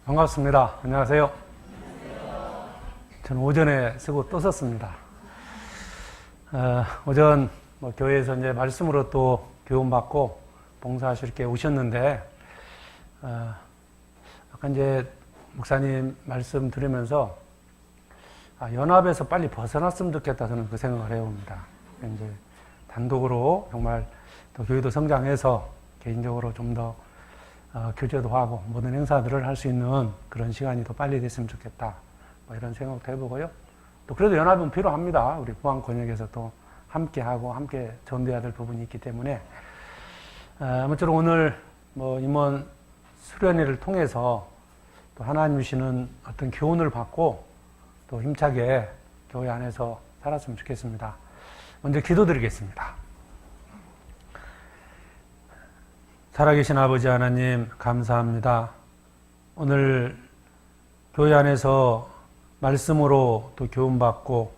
반갑습니다. 안녕하세요. 저는 오전에 쓰고 또 썼습니다. 오전 교회에서 이제 말씀으로 또 교훈받고 봉사하실 게 오셨는데, 아까 이제 목사님 말씀 들으면서 연합에서 빨리 벗어났으면 좋겠다, 저는 그 생각을 해봅니다. 이제 단독으로 정말 또 교회도 성장해서 개인적으로 좀 더 교제도 하고 모든 행사들을 할 수 있는 그런 시간이 더 빨리 됐으면 좋겠다, 이런 생각도 해보고요. 또 그래도 연합은 필요합니다. 우리 포항 권역에서 또 함께하고 함께 전도해야 될 부분이 있기 때문에, 아무쪼록 오늘 임원 수련회를 통해서 또 하나님 주시는 어떤 교훈을 받고 또 힘차게 교회 안에서 살았으면 좋겠습니다. 먼저 기도드리겠습니다. 살아계신 아버지 하나님, 감사합니다. 오늘 교회 안에서 말씀으로 또 교훈받고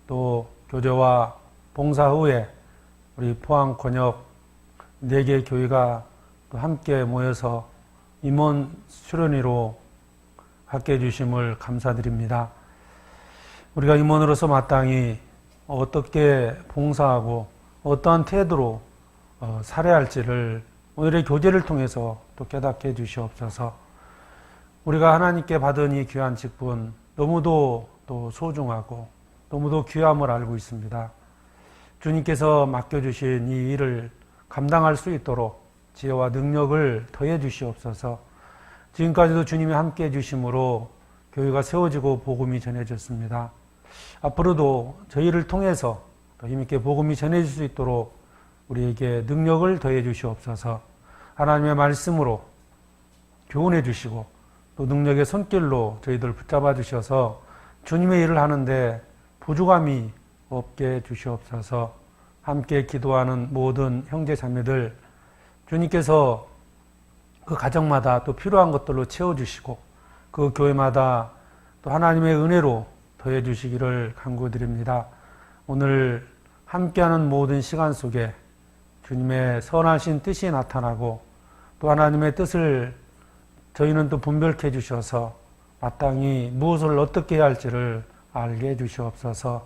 또 교제와 봉사 후에 우리 포항 권역 4개 교회가 또 함께 모여서 임원 수련회로 갖게 해주심을 감사드립니다. 우리가 임원으로서 마땅히 어떻게 봉사하고 어떠한 태도로 살아야 할지를 오늘의 교제를 통해서 또 깨닫게 해주시옵소서. 우리가 하나님께 받은 이 귀한 직분, 너무도 또 소중하고 너무도 귀함을 알고 있습니다. 주님께서 맡겨주신 이 일을 감당할 수 있도록 지혜와 능력을 더해 주시옵소서. 지금까지도 주님이 함께 해주심으로 교회가 세워지고 복음이 전해졌습니다. 앞으로도 저희를 통해서 더 힘있게 복음이 전해질 수 있도록 우리에게 능력을 더해 주시옵소서. 하나님의 말씀으로 교훈해 주시고 또 능력의 손길로 저희들 붙잡아 주셔서 주님의 일을 하는데 부족함이 없게 해 주시옵소서. 함께 기도하는 모든 형제 자매들, 주님께서 그 가정마다 또 필요한 것들로 채워주시고 그 교회마다 또 하나님의 은혜로 더해 주시기를 간구드립니다. 오늘 함께하는 모든 시간 속에 주님의 선하신 뜻이 나타나고 또 하나님의 뜻을 저희는 또 분별케 해주셔서 마땅히 무엇을 어떻게 해야 할지를 알게 해주시옵소서.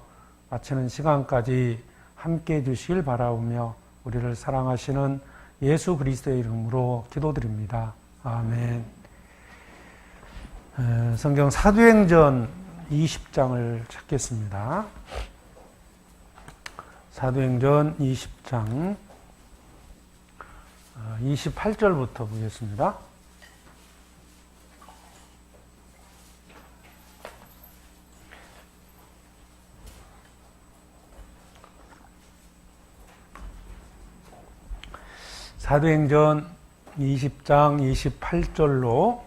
마치는 시간까지 함께 해주시길 바라오며 우리를 사랑하시는 예수 그리스도의 이름으로 기도드립니다. 아멘. 성경 사도행전 20장을 찾겠습니다. 사도행전 20장 28절부터 보겠습니다. 사도행전 20장 28절로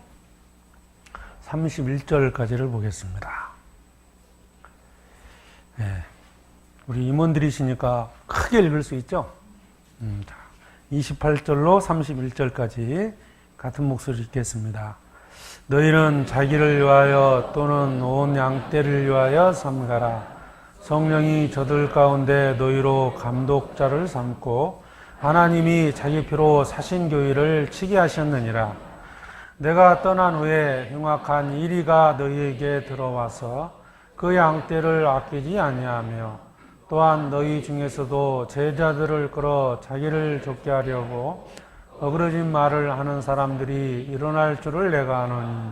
31절까지를 보겠습니다. 네, 우리 임원들이시니까 크게 읽을 수 있죠? 28절로 31절까지 같은 목소리 읽겠습니다. 너희는 자기를 위하여 또는 온 양떼를 위하여 삼가라. 성령이 저들 가운데 너희로 감독자를 삼고 하나님이 자기 피로 사신 교회를 치게 하셨느니라. 내가 떠난 후에 흉악한 이리가 너희에게 들어와서 그 양떼를 아끼지 아니하며 또한 너희 중에서도 제자들을 끌어 자기를 쫓게 하려고 어그러진 말을 하는 사람들이 일어날 줄을 내가 아노니,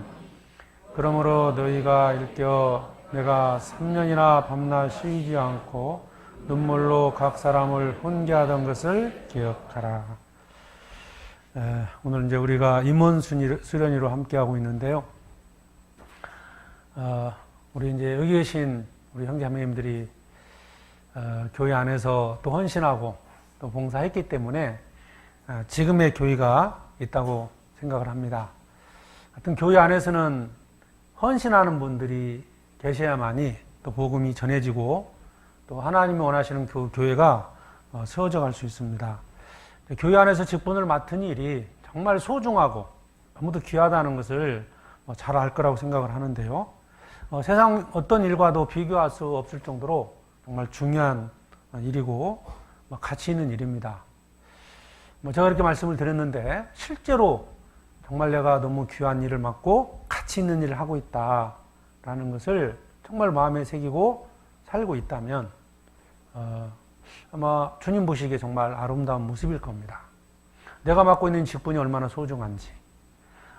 그러므로 너희가 일깨어 내가 3년이나 밤낮 쉬지 않고 눈물로 각 사람을 훈계하던 것을 기억하라. 오늘 이제 우리가 임원 수련회로 함께하고 있는데요. 우리 이제 여기 계신 우리 형제자매님들이 교회 안에서 또 헌신하고 또 봉사했기 때문에 지금의 교회가 있다고 생각을 합니다. 하여튼 교회 안에서는 헌신하는 분들이 계셔야만이 또 복음이 전해지고 또 하나님이 원하시는 교회가 세워져 갈 수 있습니다. 교회 안에서 직분을 맡은 일이 정말 소중하고 너무도 귀하다는 것을 잘 알 거라고 생각을 하는데요. 세상 어떤 일과도 비교할 수 없을 정도로 정말 중요한 일이고 가치 있는 일입니다. 제가 이렇게 말씀을 드렸는데 실제로 정말 내가 너무 귀한 일을 맡고 가치 있는 일을 하고 있다라는 것을 정말 마음에 새기고 살고 있다면 아마 주님 보시기에 정말 아름다운 모습일 겁니다. 내가 맡고 있는 직분이 얼마나 소중한지.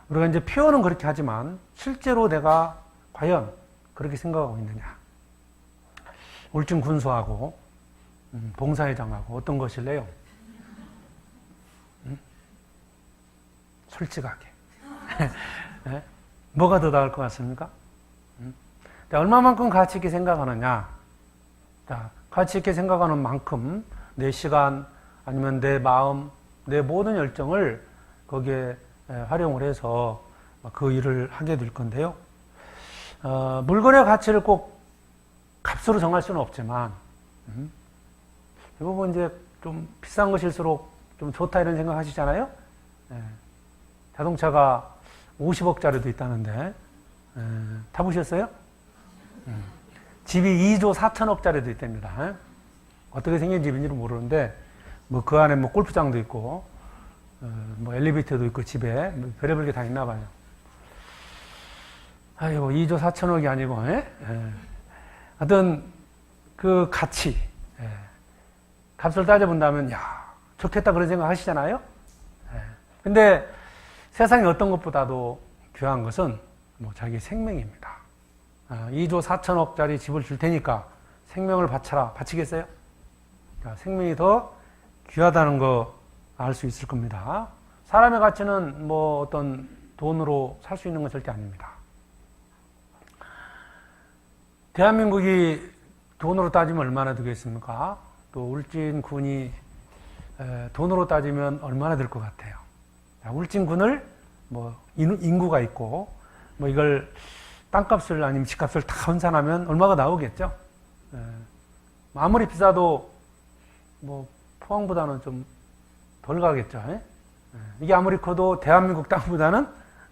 우리가 이제 표현은 그렇게 하지만 실제로 내가 과연 그렇게 생각하고 있느냐. 울진 군수하고 봉사회장하고 어떤 것일래요? 솔직하게. 네? 뭐가 더 나을 것 같습니까? 얼마만큼 가치 있게 생각하느냐. 자, 가치 있게 생각하는 만큼 내 시간 아니면 내 마음, 내 모든 열정을 거기에 활용을 해서 그 일을 하게 될 건데요. 물건의 가치를 꼭 값으로 정할 수는 없지만 대부분 이제 좀 비싼 것일수록 좀 좋다 이런 생각 하시잖아요. 자동차가 50억짜리도 있다는데 타보셨어요? 집이 2조 4천억짜리도 있답니다. 어떻게 생긴 집인지는 모르는데 뭐 그 안에 뭐 골프장도 있고 뭐 엘리베이터도 있고 집에 뭐 별의별 게 다 있나 봐요. 아이고 2조 4천억이 아니고 하여튼 그 가치 값을 따져본다면 야 좋겠다 그런 생각 하시잖아요. 근데 세상에 어떤 것보다도 귀한 것은 뭐 자기 생명입니다. 2조 4천억짜리 집을 줄 테니까 생명을 바쳐라. 바치겠어요? 생명이 더 귀하다는 거 알 수 있을 겁니다. 사람의 가치는 뭐 어떤 돈으로 살 수 있는 건 절대 아닙니다. 대한민국이 돈으로 따지면 얼마나 되겠습니까? 또 울진군이 돈으로 따지면 얼마나 될 것 같아요? 울진군을 뭐 인구가 있고 뭐 이걸 땅값을 아니면 집값을 다 환산하면 얼마가 나오겠죠? 아무리 비싸도 뭐 포항보다는 좀 덜 가겠죠. 이게 아무리 커도 대한민국 땅보다는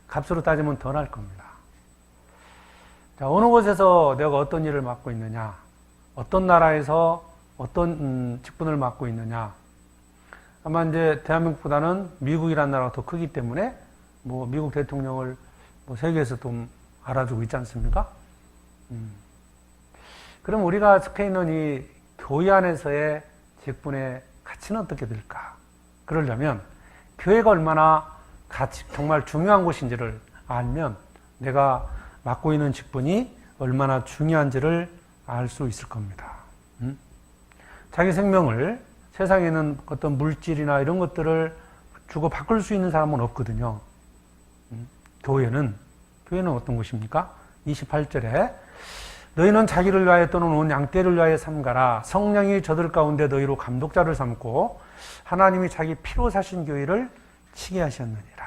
값으로 따지면 더 날 겁니다. 자, 어느 곳에서 내가 어떤 일을 맡고 있느냐, 어떤 나라에서 어떤 직분을 맡고 있느냐. 아마 이제 대한민국보다는 미국이라는 나라가 더 크기 때문에 뭐 미국 대통령을 뭐 세계에서 좀 알아주고 있지 않습니까? 그럼 우리가 속해 있는 이 교회 안에서의 직분의 가치는 어떻게 될까? 그러려면 교회가 얼마나 정말 중요한 곳인지를 알면 내가 맡고 있는 직분이 얼마나 중요한지를 알 수 있을 겁니다. 자기 생명을 세상에 있는 어떤 물질이나 이런 것들을 주고 바꿀 수 있는 사람은 없거든요. 교회는 어떤 곳입니까? 28절에 너희는 자기를 위하여 또는 온 양떼를 위하여 삼가라. 성령이 저들 가운데 너희로 감독자를 삼고 하나님이 자기 피로 사신 교회를 치게 하셨느니라.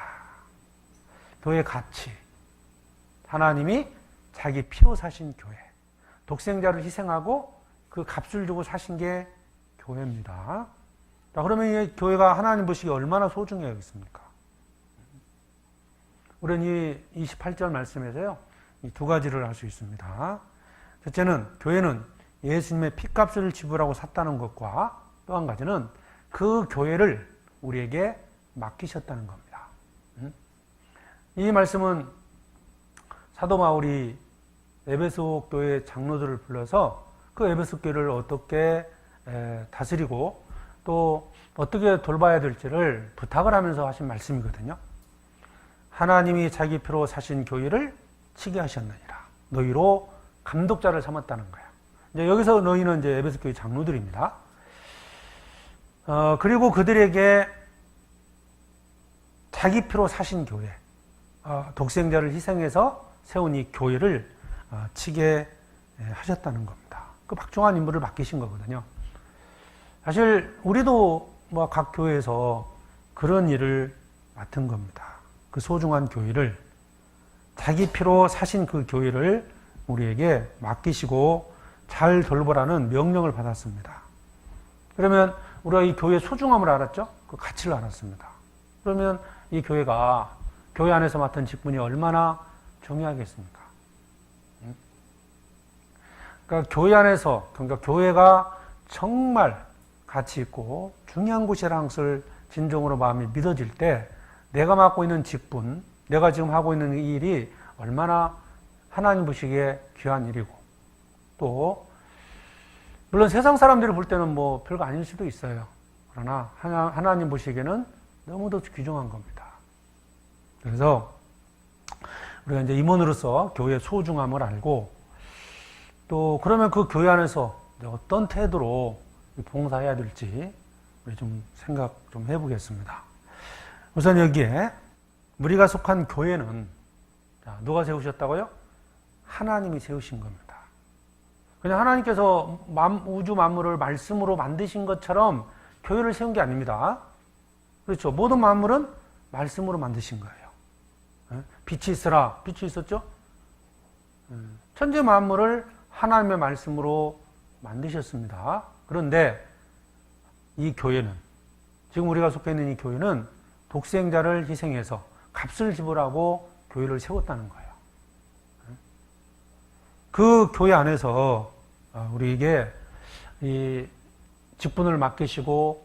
교회의 가치. 하나님이 자기 피로 사신 교회. 독생자를 희생하고 그 값을 주고 사신 게 교회입니다. 자, 그러면 이 교회가 하나님 보시기에 얼마나 소중해야겠습니까? 우리는 이 28절 말씀에서요, 이 두 가지를 알 수 있습니다. 첫째는 교회는 예수님의 피값을 지불하고 샀다는 것과 또 한 가지는 그 교회를 우리에게 맡기셨다는 겁니다. 이 말씀은 사도 바울이 에베소 교회 장로들을 불러서 그 에베소 교회를 어떻게 다스리고 또 어떻게 돌봐야 될지를 부탁을 하면서 하신 말씀이거든요. 하나님이 자기 피로 사신 교회를 치게 하셨느니라. 너희로 감독자를 삼았다는 거예요. 이제 여기서 너희는 이제 에베소 교회 장로들입니다. 그리고 그들에게 자기 피로 사신 교회, 독생자를 희생해서 세운 이 교회를 치게 하셨다는 겁니다. 그 막중한 임무를 맡기신 거거든요. 사실 우리도 뭐 각 교회에서 그런 일을 맡은 겁니다. 그 소중한 교회를 자기 피로 사신 그 교회를 우리에게 맡기시고 잘 돌보라는 명령을 받았습니다. 그러면 우리가 이 교회의 소중함을 알았죠? 그 가치를 알았습니다. 그러면 이 교회가 교회 안에서 맡은 직분이 얼마나 중요하겠습니까? 그러니까 교회 안에서, 그러니까 교회가 정말 가치 있고 중요한 곳이라는 것을 진정으로 마음이 믿어질 때 내가 맡고 있는 직분, 내가 지금 하고 있는 이 일이 얼마나 하나님 보시기에 귀한 일이고, 또 물론 세상 사람들이 볼 때는 뭐 별거 아닐 수도 있어요. 그러나 하나님 보시기에는 너무도 귀중한 겁니다. 그래서 우리가 이제 임원으로서 교회의 소중함을 알고, 또 그러면 그 교회 안에서 어떤 태도로 봉사해야 될지 우리 좀 생각 좀 해보겠습니다. 우선 여기에 우리가 속한 교회는 누가 세우셨다고요? 하나님이 세우신 겁니다. 그냥 하나님께서 우주 만물을 말씀으로 만드신 것처럼 교회를 세운 게 아닙니다. 그렇죠. 모든 만물은 말씀으로 만드신 거예요. 빛이 있으라. 빛이 있었죠? 천지 만물을 하나님의 말씀으로 만드셨습니다. 그런데 이 교회는, 지금 우리가 속해 있는 이 교회는 독생자를 희생해서 값을 지불하고 교회를 세웠다는 거예요. 그 교회 안에서 우리에게 이 직분을 맡기시고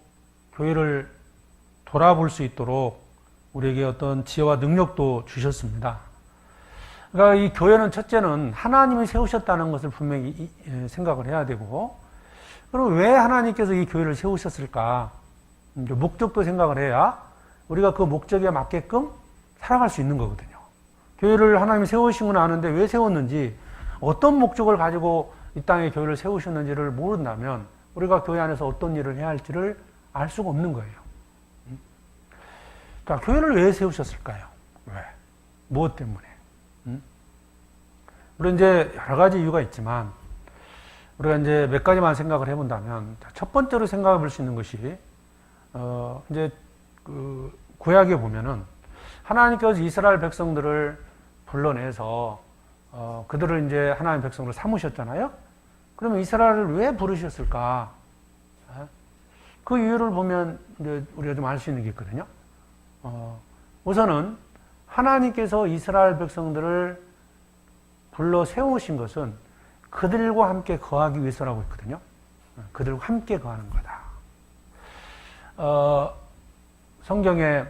교회를 돌아볼 수 있도록 우리에게 어떤 지혜와 능력도 주셨습니다. 그러니까 이 교회는 첫째는 하나님이 세우셨다는 것을 분명히 생각을 해야 되고, 그럼 왜 하나님께서 이 교회를 세우셨을까? 목적도 생각을 해야 우리가 그 목적에 맞게끔 살아갈 수 있는 거거든요. 교회를 하나님이 세우신 건 아는데 왜 세웠는지, 어떤 목적을 가지고 이 땅에 교회를 세우셨는지를 모른다면 우리가 교회 안에서 어떤 일을 해야 할지를 알 수가 없는 거예요. 그러니까 교회를 왜 세우셨을까요? 왜? 무엇 때문에? 물론 이제 여러 가지 이유가 있지만 우리가 이제 몇 가지만 생각을 해본다면, 첫 번째로 생각해 볼 수 있는 것이 이제 그 구약에 보면은 하나님께서 이스라엘 백성들을 불러내서 그들을 이제 하나님 백성으로 삼으셨잖아요. 그러면 이스라엘을 왜 부르셨을까? 그 이유를 보면 이제 우리가 좀 알 수 있는 게 있거든요. 우선은 하나님께서 이스라엘 백성들을 불러 세우신 것은 그들과 함께 거하기 위해서라고 했거든요. 그들과 함께 거하는 거다. 성경에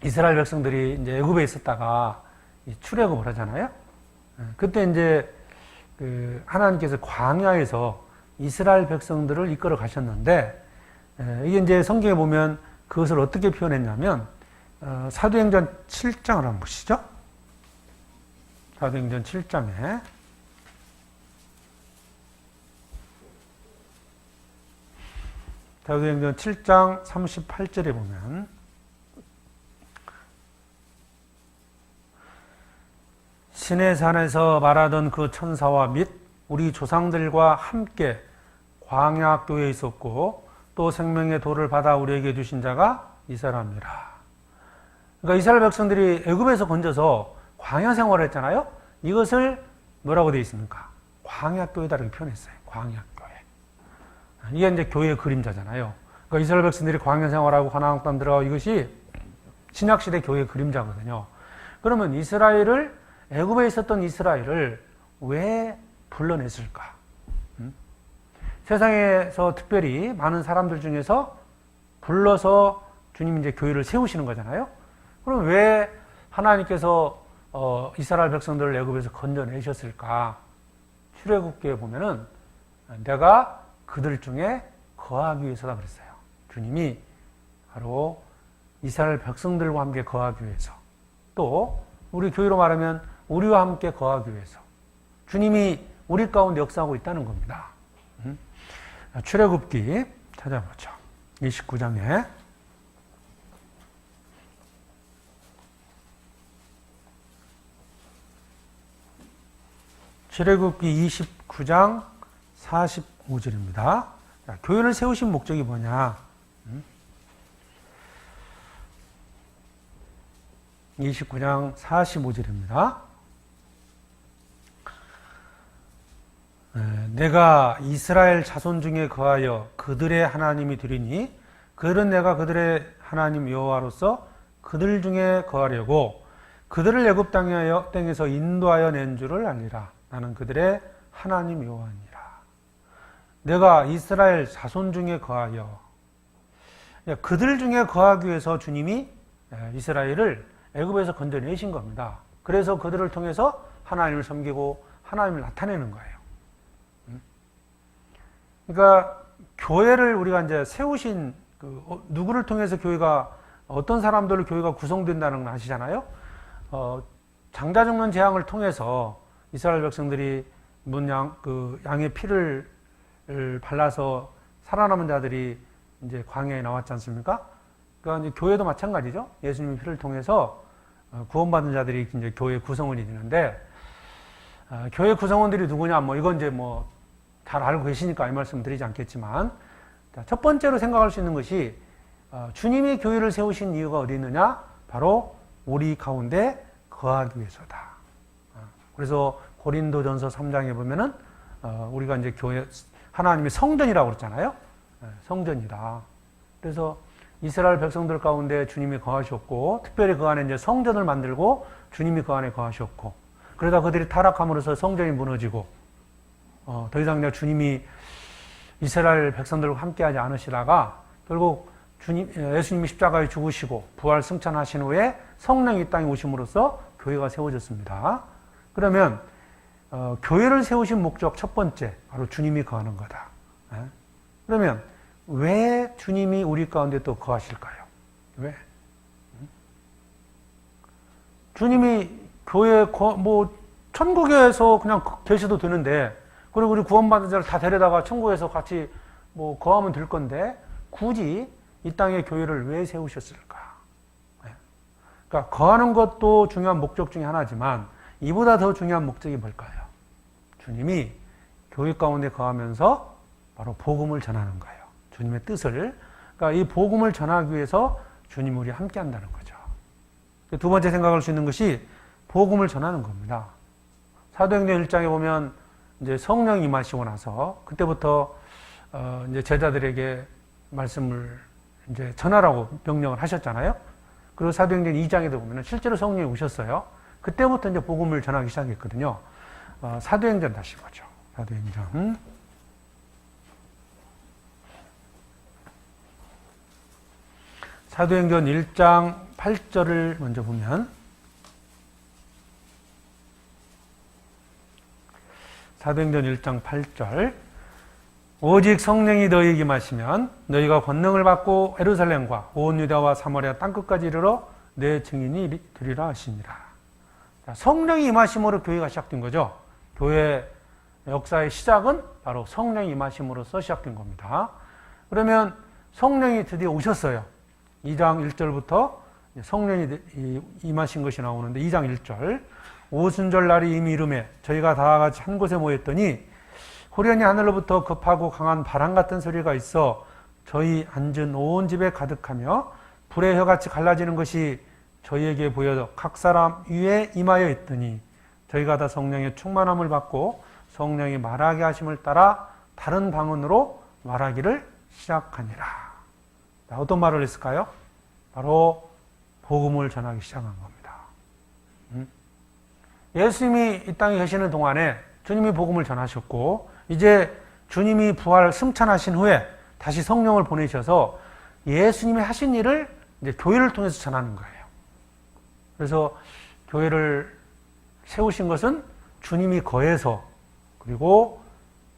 이스라엘 백성들이 이제 애굽에 있었다가 출애굽을 하잖아요. 그때 이제 그 하나님께서 광야에서 이스라엘 백성들을 이끌어 가셨는데, 이게 이제 성경에 보면 그것을 어떻게 표현했냐면, 사도행전 7장을 한번 보시죠. 사도행전 7장에 사도행전 7장 38절에 보면, 시내산에서 말하던 그 천사와 및 우리 조상들과 함께 광야학교에 있었고 또 생명의 돌을 받아 우리에게 주신 자가 이 사람이라. 그러니까 이스라엘 백성들이 애굽에서 건져서 광야 생활을 했잖아요. 이것을 뭐라고 되어 있습니까? 광야교회다 이렇게 표현했어요. 광야교회. 이게 이제 교회의 그림자잖아요. 그러니까 이스라엘 백성들이 광야 생활하고 가나안 땅 들어가고, 이것이 신약시대 교회의 그림자거든요. 그러면 애굽에 있었던 이스라엘을 왜 불러냈을까? 세상에서 특별히 많은 사람들 중에서 불러서 주님이 이제 교회를 세우시는 거잖아요. 그럼 왜 하나님께서 이스라엘 백성들을 애굽에서 건져내셨을까? 출애굽기에 보면은 내가 그들 중에 거하기 위해서다 그랬어요. 주님이 바로 이스라엘 백성들과 함께 거하기 위해서, 또 우리 교회로 말하면 우리와 함께 거하기 위해서 주님이 우리 가운데 역사하고 있다는 겁니다. 출애굽기 찾아보죠. 29장에 출애굽기 29장 45절입니다. 교회를 세우신 목적이 뭐냐? 29장 45절입니다. 내가 이스라엘 자손 중에 거하여 그들의 하나님이 되리니 그들은 내가 그들의 하나님 여호와로서 그들 중에 거하려고 그들을 애굽 땅에서 인도하여 낸 줄을 알리라. 나는 그들의 하나님 여호와니라. 내가 이스라엘 자손 중에 거하여, 그들 중에 거하기 위해서 주님이 이스라엘을 애굽에서 건져내신 겁니다. 그래서 그들을 통해서 하나님을 섬기고 하나님을 나타내는 거예요. 그러니까 교회를 우리가 이제 세우신 누구를 통해서 교회가 어떤 사람들로 교회가 구성된다는 걸 아시잖아요. 장자 죽는 재앙을 통해서 이스라엘 백성들이 양의 피를 발라서 살아남은 자들이 이제 광야에 나왔지 않습니까? 그러니까 이제 교회도 마찬가지죠. 예수님의 피를 통해서 구원받은 자들이 이제 교회 구성원이 되는데, 교회 구성원들이 누구냐? 이건 이제 잘 알고 계시니까 이 말씀 드리지 않겠지만, 첫 번째로 생각할 수 있는 것이 주님이 교회를 세우신 이유가 어디 있느냐? 바로 우리 가운데 거하기 위해서다. 그래서 고린도전서 3장에 보면은 우리가 이제 교회 하나님의 성전이라고 그랬잖아요. 성전이다. 그래서 이스라엘 백성들 가운데 주님이 거하셨고, 특별히 그 안에 이제 성전을 만들고 주님이 그 안에 거하셨고, 그러다 그들이 타락함으로써 성전이 무너지고, 더 이상 내가 주님이 이스라엘 백성들과 함께하지 않으시다가 결국 예수님이 십자가에 죽으시고 부활 승천하신 후에 성령이 이 땅에 오심으로써 교회가 세워졌습니다. 그러면 교회를 세우신 목적 첫 번째, 바로 주님이 거하는 거다. 그러면 왜 주님이 우리 가운데 또 거하실까요? 왜? 주님이 교회 천국에서 그냥 계셔도 되는데, 그리고 우리 구원받은 자를 다 데려다가 천국에서 같이 거하면 될 건데, 굳이 이 땅에 교회를 왜 세우셨을까? 그러니까 거하는 것도 중요한 목적 중에 하나지만 이보다 더 중요한 목적이 뭘까요? 주님이 교회 가운데 거하면서 바로 복음을 전하는 거예요. 주님의 뜻을. 그러니까 이 복음을 전하기 위해서 주님이 우리 함께 한다는 거죠. 두 번째 생각할 수 있는 것이 복음을 전하는 겁니다. 사도행전 1장에 보면 이제 성령이 임하시고 나서 그때부터 이제 제자들에게 말씀을 이제 전하라고 명령을 하셨잖아요. 그리고 사도행전 2장에도 보면 실제로 성령이 오셨어요. 그때부터 이제 복음을 전하기 시작했거든요. 사도행전 다시 보죠. 사도행전 1장 8절을 먼저 보면, 사도행전 1장 8절, 오직 성령이 너희에게 임하시면 너희가 권능을 받고 예루살렘과 온 유다와 사마리아 땅끝까지 이르러 내 증인이 되리라 하시니라. 성령이 임하심으로 교회가 시작된 거죠. 교회 역사의 시작은 바로 성령이 임하심으로써 시작된 겁니다. 그러면 성령이 드디어 오셨어요. 2장 1절부터 성령이 임하신 것이 나오는데, 2장 1절, 오순절 날이 이미 이르매 저희가 다 같이 한 곳에 모였더니 호련히 하늘로부터 급하고 강한 바람 같은 소리가 있어 저희 앉은 온 집에 가득하며 불의 혀같이 갈라지는 것이 저희에게 보여 각 사람 위에 임하여 있더니 저희가 다 성령의 충만함을 받고 성령이 말하게 하심을 따라 다른 방언으로 말하기를 시작하니라. 어떤 말을 했을까요? 바로 복음을 전하기 시작한 겁니다. 예수님이 이 땅에 계시는 동안에 주님이 복음을 전하셨고, 이제 주님이 부활 승천하신 후에 다시 성령을 보내셔서 예수님이 하신 일을 이제 교회를 통해서 전하는 거예요. 그래서 교회를 세우신 것은 주님이 거해서, 그리고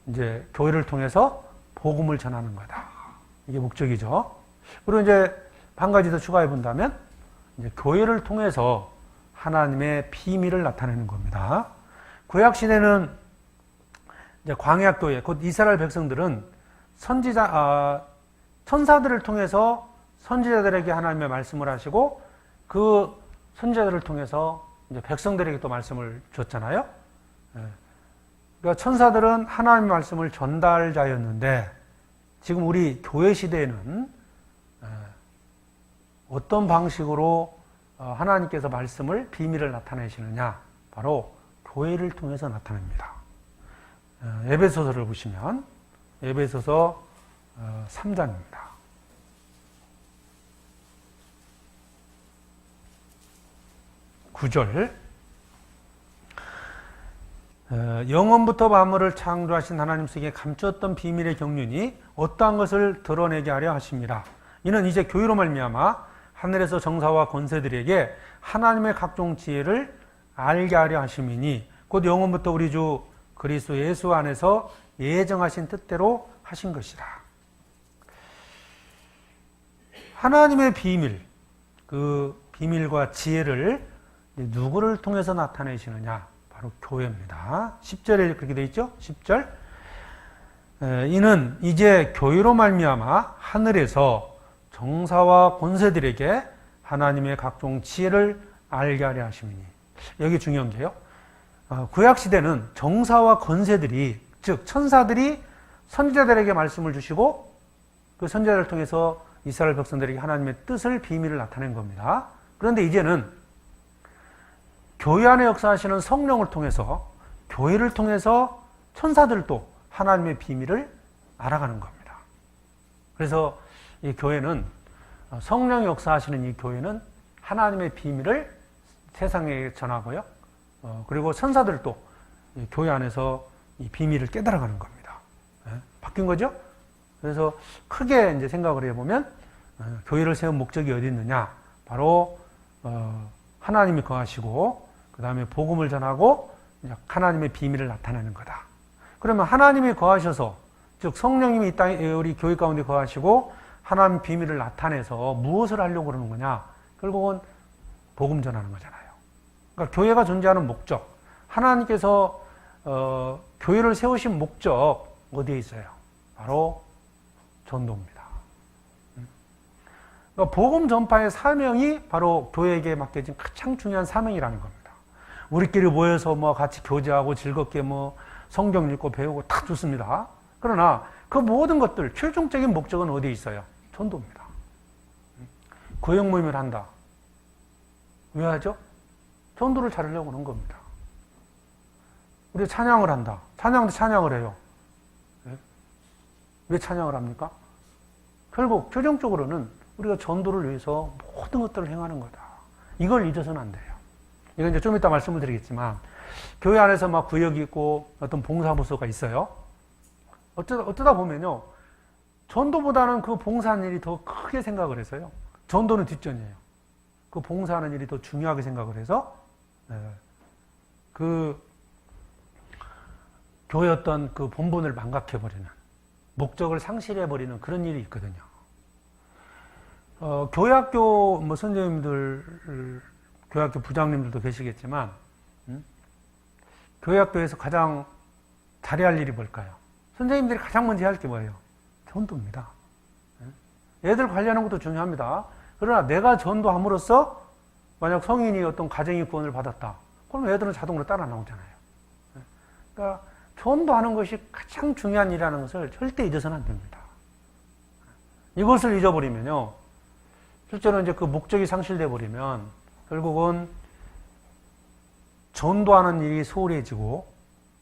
이제 교회를 통해서 복음을 전하는 거다. 이게 목적이죠. 그리고 이제 한 가지 더 추가해 본다면, 이제 교회를 통해서 하나님의 비밀을 나타내는 겁니다. 구약 시대는 이제 광야 교회, 곧 이스라엘 백성들은 천사들을 통해서 선지자들에게 하나님의 말씀을 하시고, 그 선지자들을 통해서 이제 백성들에게 또 말씀을 줬잖아요. 그러니까 천사들은 하나님의 말씀을 전달자였는데, 지금 우리 교회 시대에는 어떤 방식으로 하나님께서 말씀을, 비밀을 나타내시느냐? 바로 교회를 통해서 나타냅니다. 에베소서를 보시면 에베소서 3장입니다. 9절, 영원부터 만물을 창조하신 하나님 속에 감추었던 비밀의 경륜이 어떠한 것을 드러내게 하려 하심이라. 이는 이제 교회로 말미암아 하늘에서 정사와 권세들에게 하나님의 각종 지혜를 알게 하려 하심이니 곧 영원부터 우리 주 그리스도 예수 안에서 예정하신 뜻대로 하신 것이라. 하나님의 비밀, 그 비밀과 지혜를 누구를 통해서 나타내시느냐? 바로 교회입니다. 10절에 그렇게 되어 있죠? 10절. 이는 이제 교회로 말미암아 하늘에서 정사와 권세들에게 하나님의 각종 지혜를 알게 하려 하심이니. 여기 중요한 게요. 구약시대는 정사와 권세들이, 즉 천사들이 선지자들에게 말씀을 주시고 그 선지자를 통해서 이스라엘 백성들에게 하나님의 뜻을, 비밀을 나타낸 겁니다. 그런데 이제는 교회 안에 역사하시는 성령을 통해서, 교회를 통해서 천사들도 하나님의 비밀을 알아가는 겁니다. 그래서 이 교회는, 성령이 역사하시는 이 교회는 하나님의 비밀을 세상에 전하고요. 그리고 천사들도 교회 안에서 이 비밀을 깨달아가는 겁니다. 바뀐 거죠? 그래서 크게 이제 생각을 해보면, 교회를 세운 목적이 어디 있느냐? 바로, 하나님이 거하시고, 그 다음에 복음을 전하고, 하나님의 비밀을 나타내는 거다. 그러면 하나님이 거하셔서, 즉 성령님이 이 땅에, 우리 교회 가운데 거하시고, 하나님 비밀을 나타내서 무엇을 하려고 그러는 거냐? 결국은 복음 전하는 거잖아요. 그러니까 교회가 존재하는 목적, 하나님께서 교회를 세우신 목적 어디에 있어요? 바로 전도입니다. 그러니까 복음 전파의 사명이 바로 교회에게 맡겨진 가장 중요한 사명이라는 겁니다. 우리끼리 모여서 뭐 같이 교제하고 즐겁게 뭐 성경 읽고 배우고 다 좋습니다. 그러나 그 모든 것들 최종적인 목적은 어디에 있어요? 전도입니다. 구역 모임을 한다. 왜 하죠? 전도를 잘하려고 하는 겁니다. 우리 찬양을 한다. 찬양도 찬양을 해요. 왜 찬양을 합니까? 결국 최종적으로는 우리가 전도를 위해서 모든 것들을 행하는 거다. 이걸 잊어서는 안 돼요. 이건 이제 좀 이따 말씀을 드리겠지만, 교회 안에서 막 구역이 있고 어떤 봉사부서가 있어요. 어쩌다 보면요, 전도보다는 그 봉사하는 일이 더 크게 생각을 해서요. 전도는 뒷전이에요. 그 봉사하는 일이 더 중요하게 생각을 해서, 그 교회 어떤 그 본분을 망각해버리는, 목적을 상실해버리는 그런 일이 있거든요. 교회학교 뭐 선생님들, 교회학교 부장님들도 계시겠지만, 교회학교에서 가장 잘해야 할 일이 뭘까요? 선생님들이 가장 먼저 할 게 뭐예요? 전도입니다. 애들 관리하는 것도 중요합니다. 그러나 내가 전도함으로써 만약 성인이 어떤 가정의 구원을 받았다. 그럼 애들은 자동으로 따라 나오잖아요. 그러니까 전도하는 것이 가장 중요한 일이라는 것을 절대 잊어서는 안 됩니다. 이것을 잊어버리면요, 실제로 이제 그 목적이 상실돼 버리면 결국은 전도하는 일이 소홀해지고,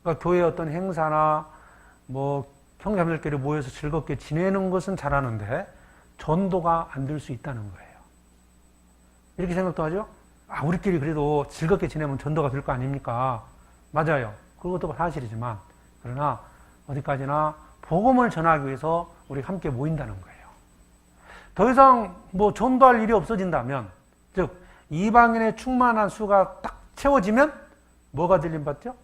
그러니까 교회 어떤 행사나 뭐 형제자매들끼리 모여서 즐겁게 지내는 것은 잘하는데 전도가 안 될 수 있다는 거예요. 이렇게 생각도 하죠? 우리끼리 그래도 즐겁게 지내면 전도가 될 거 아닙니까? 맞아요. 그것도 사실이지만, 그러나 어디까지나 복음을 전하기 위해서 우리 함께 모인다는 거예요. 더 이상 뭐 전도할 일이 없어진다면, 즉 이방인의 충만한 수가 딱 채워지면 뭐가 들림받죠?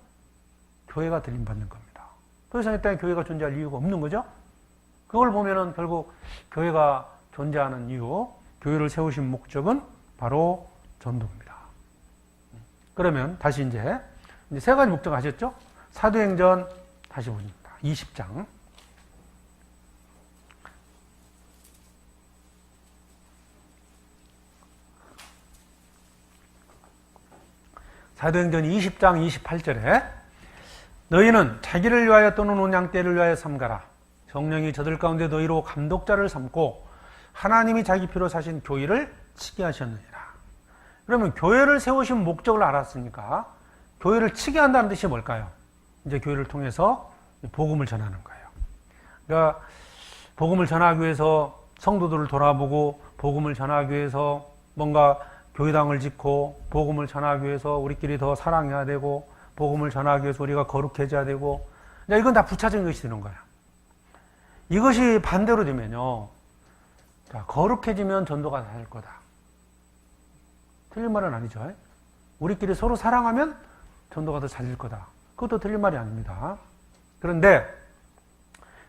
교회가 들림받는 겁니다. 더 이상 이 땅에 교회가 존재할 이유가 없는 거죠. 그걸 보면은 결국 교회가 존재하는 이유, 교회를 세우신 목적은 바로 전도입니다. 그러면 다시 이제 세 가지 목적 아셨죠? 사도행전 다시 보십니다. 20장. 사도행전 20장 28절에 너희는 자기를 위하여 또는 온 양떼를 위하여 삼가라. 성령이 저들 가운데 너희로 감독자를 삼고 하나님이 자기 피로 사신 교회를 치게 하셨느니라. 그러면 교회를 세우신 목적을 알았으니까 교회를 치게 한다는 뜻이 뭘까요? 이제 교회를 통해서 복음을 전하는 거예요. 그러니까 복음을 전하기 위해서 성도들을 돌아보고, 복음을 전하기 위해서 뭔가 교회당을 짓고, 복음을 전하기 위해서 우리끼리 더 사랑해야 되고, 복음을 전하기 위해서 우리가 거룩해져야 되고, 이건 다 부차적인 것이 되는 거야. 이것이 반대로 되면요, 자, 거룩해지면 전도가 다 될 거다. 틀린 말은 아니죠. 우리끼리 서로 사랑하면 전도가 더 잘될 거다. 그것도 틀린 말이 아닙니다. 그런데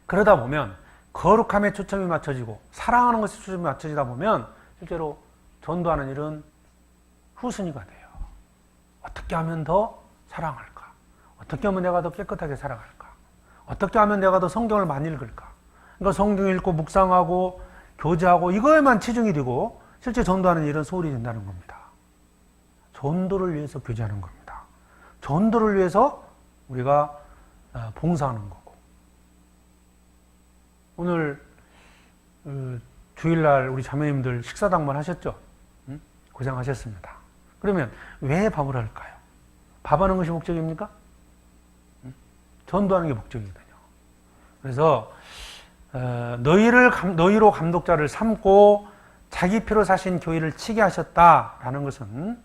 그러다 보면 거룩함에 초점이 맞춰지고 사랑하는 것에 초점이 맞춰지다 보면 실제로 전도하는 일은 후순위가 돼요. 어떻게 하면 더 사랑할까? 어떻게 하면 내가 더 깨끗하게 살아갈까? 어떻게 하면 내가 더 성경을 많이 읽을까? 그러니까 성경 읽고 묵상하고 교제하고 이거에만 치중이 되고 실제 전도하는 일은 소홀히 된다는 겁니다. 전도를 위해서 교제하는 겁니다. 전도를 위해서 우리가 봉사하는 거고. 오늘 주일날 우리 자매님들 식사당번 하셨죠? 응? 고생하셨습니다. 그러면 왜 밥을 할까요? 밥하는 것이 목적입니까? 응? 전도하는 게 목적이거든요. 그래서 너희로 감독자를 삼고 자기 피로 사신 교회를 치게 하셨다라는 것은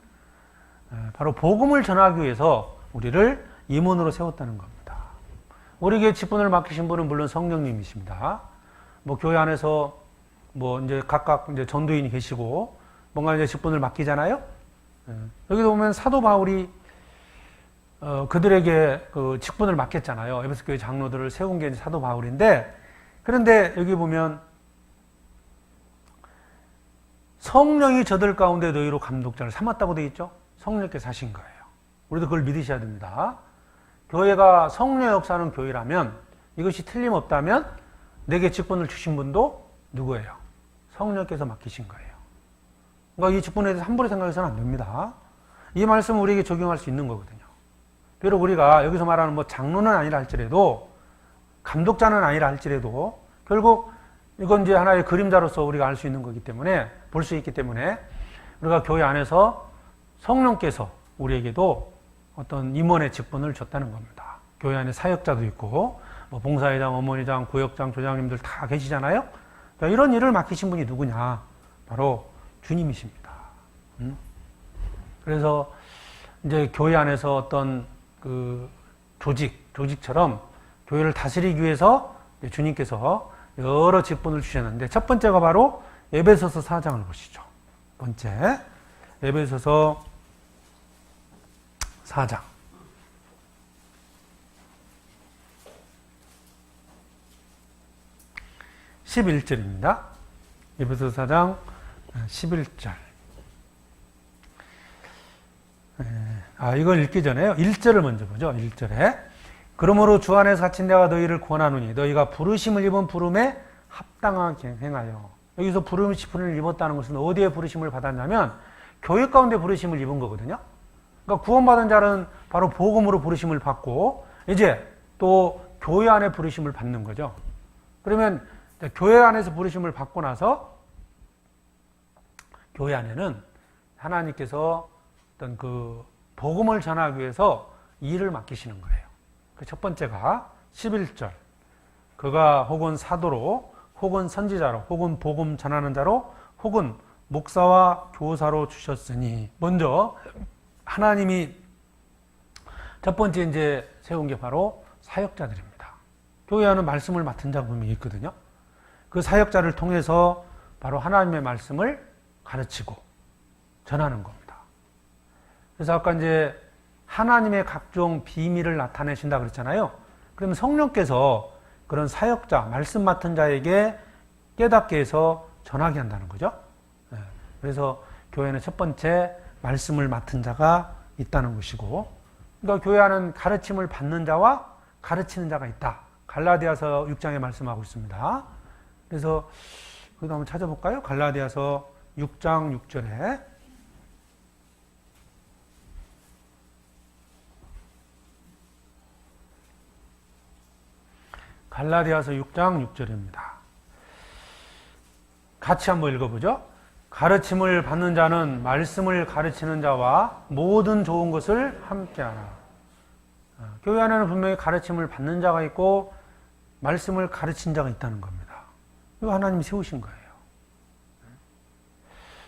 바로 복음을 전하기 위해서 우리를 임원으로 세웠다는 겁니다. 우리에게 직분을 맡기신 분은 물론 성령님이십니다. 뭐 교회 안에서 뭐 이제 각각 이제 전도인이 계시고 뭔가 이제 직분을 맡기잖아요. 여기도 보면 사도 바울이 그들에게 그 직분을 맡겼잖아요. 에베소 교회 장로들을 세운 게 사도 바울인데, 그런데 여기 보면 성령이 저들 가운데 너희로 감독자를 삼았다고 되어 있죠. 성령께서 하신 거예요. 우리도 그걸 믿으셔야 됩니다. 교회가 성령 역사하는 교회라면, 이것이 틀림없다면 내게 직분을 주신 분도 누구예요? 성령께서 맡기신 거예요. 그러니까 이 직분에 대해서 함부로 생각해서는 안 됩니다. 이 말씀은 우리에게 적용할 수 있는 거거든요. 비록 우리가 여기서 말하는 뭐 장로는 아니라 할지라도, 감독자는 아니라 할지라도 결국 이건 이제 하나의 그림자로서 우리가 알 수 있는 거기 때문에, 볼 수 있기 때문에 우리가 교회 안에서 성령께서 우리에게도 어떤 임원의 직분을 줬다는 겁니다. 교회 안에 사역자도 있고 뭐 봉사회장, 어머니장, 구역장, 조장님들 다 계시잖아요. 그러니까 이런 일을 맡기신 분이 누구냐? 바로 주님이십니다. 그래서 이제 교회 안에서 어떤 그 조직처럼 교회를 다스리기 위해서 주님께서 여러 직분을 주셨는데, 첫 번째가 바로 에베소서 4장을 보시죠. 번째, 에베소서 4장. 11절입니다. 에베소서 4장 11절. 이걸 읽기 전에요. 1절을 먼저 보죠. 1절에. 그러므로 주 안에서 갇힌 내가 너희를 권하노니 너희가 부르심을 입은 부름에 합당하게 행하여. 여기서 부르심을 입었다는 것은 어디에 부르심을 받았냐면 교회 가운데 부르심을 입은 거거든요. 그러니까 구원받은 자는 바로 복음으로 부르심을 받고 이제 또 교회 안에 부르심을 받는 거죠. 그러면 교회 안에서 부르심을 받고 나서 교회 안에는 하나님께서 어떤 그 복음을 전하기 위해서 일을 맡기시는 거예요. 그 첫 번째가 11절. 그가 혹은 사도로, 혹은 선지자로, 혹은 복음 전하는 자로, 혹은 목사와 교사로 주셨으니. 먼저 하나님이 첫 번째 이제 세운 게 바로 사역자들입니다. 교회 안은 말씀을 맡은 자가 분명히 있거든요. 그 사역자를 통해서 바로 하나님의 말씀을 가르치고 전하는 겁니다. 그래서 아까 이제 하나님의 각종 비밀을 나타내신다 그랬잖아요. 그러면 성령께서 그런 사역자, 말씀 맡은 자에게 깨닫게 해서 전하게 한다는 거죠. 그래서 교회는 첫 번째 말씀을 맡은 자가 있다는 것이고, 그러니까 교회 안은 가르침을 받는 자와 가르치는 자가 있다. 갈라디아서 6장에 말씀하고 있습니다. 그래서 그것도 한번 찾아볼까요? 갈라디아서 6장 6절에 갈라디아서 6장 6절입니다. 같이 한번 읽어보죠. 가르침을 받는 자는 말씀을 가르치는 자와 모든 좋은 것을 함께하라. 교회 안에는 분명히 가르침을 받는 자가 있고 말씀을 가르친 자가 있다는 겁니다. 이거 하나님이 세우신 거예요.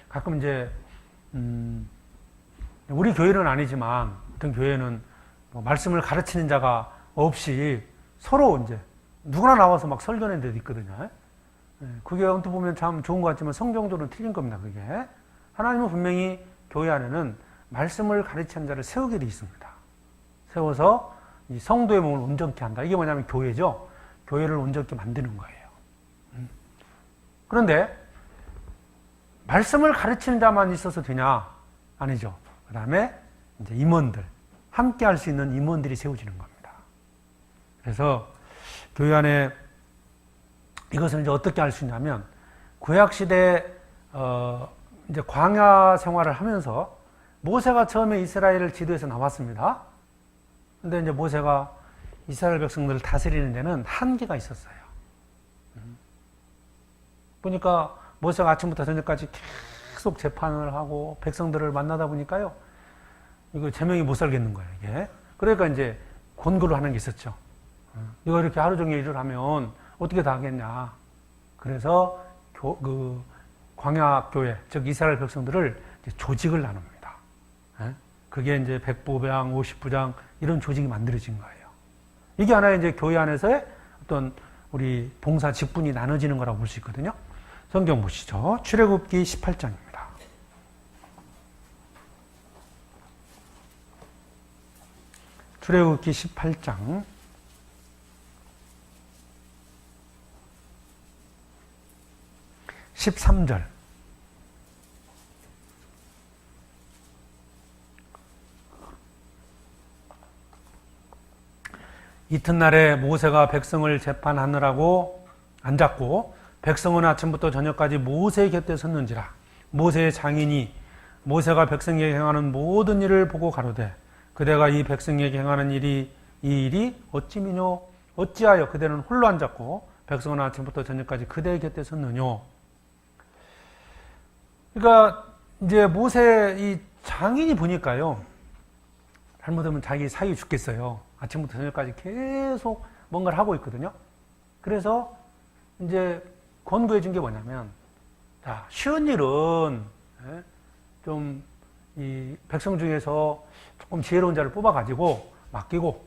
가끔 이제 우리 교회는 아니지만 어떤 교회는 뭐 말씀을 가르치는 자가 없이 서로 이제 누구나 나와서 막 설교하는 데도 있거든요. 그게 언뜻 보면 참 좋은 것 같지만 성경적으로는 틀린 겁니다. 그게 하나님은 분명히 교회 안에는 말씀을 가르치는 자를 세우게 되어 있습니다. 세워서 이 성도의 몸을 온전케 한다. 이게 뭐냐면 교회죠. 교회를 온전케 만드는 거예요. 그런데 말씀을 가르치는 자만 있어서 되냐? 아니죠. 그 다음에 이제 임원들, 함께 할 수 있는 임원들이 세워지는 겁니다. 그래서 교회 안에 이것을 이제 어떻게 할 수 있냐면, 구약시대, 이제 광야 생활을 하면서 모세가 처음에 이스라엘을 지도해서 나왔습니다. 근데 이제 모세가 이스라엘 백성들을 다스리는 데는 한계가 있었어요. 보니까 모세가 아침부터 저녁까지 계속 재판을 하고 백성들을 만나다 보니까요, 이거 제명이 못 살겠는 거예요, 이게. 그러니까 이제 권고를 하는 게 있었죠. 이거 이렇게 하루 종일 일을 하면 어떻게 다 하겠냐. 그래서 광야교회, 즉 이스라엘 백성들을 조직을 나눕니다. 그게 이제 100부장, 50부장 이런 조직이 만들어진 거예요. 이게 하나의 이제 교회 안에서의 어떤 우리 봉사 직분이 나눠지는 거라고 볼 수 있거든요. 성경 보시죠. 출애굽기 18장입니다. 출애굽기 18장 13절. 이튿날에 모세가 백성을 재판하느라고 앉았고, 백성은 아침부터 저녁까지 모세 곁에 섰는지라. 모세의 장인이 모세가 백성에게 행하는 모든 일을 보고 가로되, 그대가 이 백성에게 행하는 이 일이 어찌미뇨? 어찌하여 그대는 홀로 앉았고 백성은 아침부터 저녁까지 그대 곁에 섰느뇨? 그러니까 이제 모세 이 장인이 보니까요, 잘못하면 자기 사위 죽겠어요. 아침부터 저녁까지 계속 뭔가를 하고 있거든요. 그래서 이제 권고해 준 게 뭐냐면, 자, 쉬운 일은 좀 이 백성 중에서 조금 지혜로운 자를 뽑아가지고 맡기고,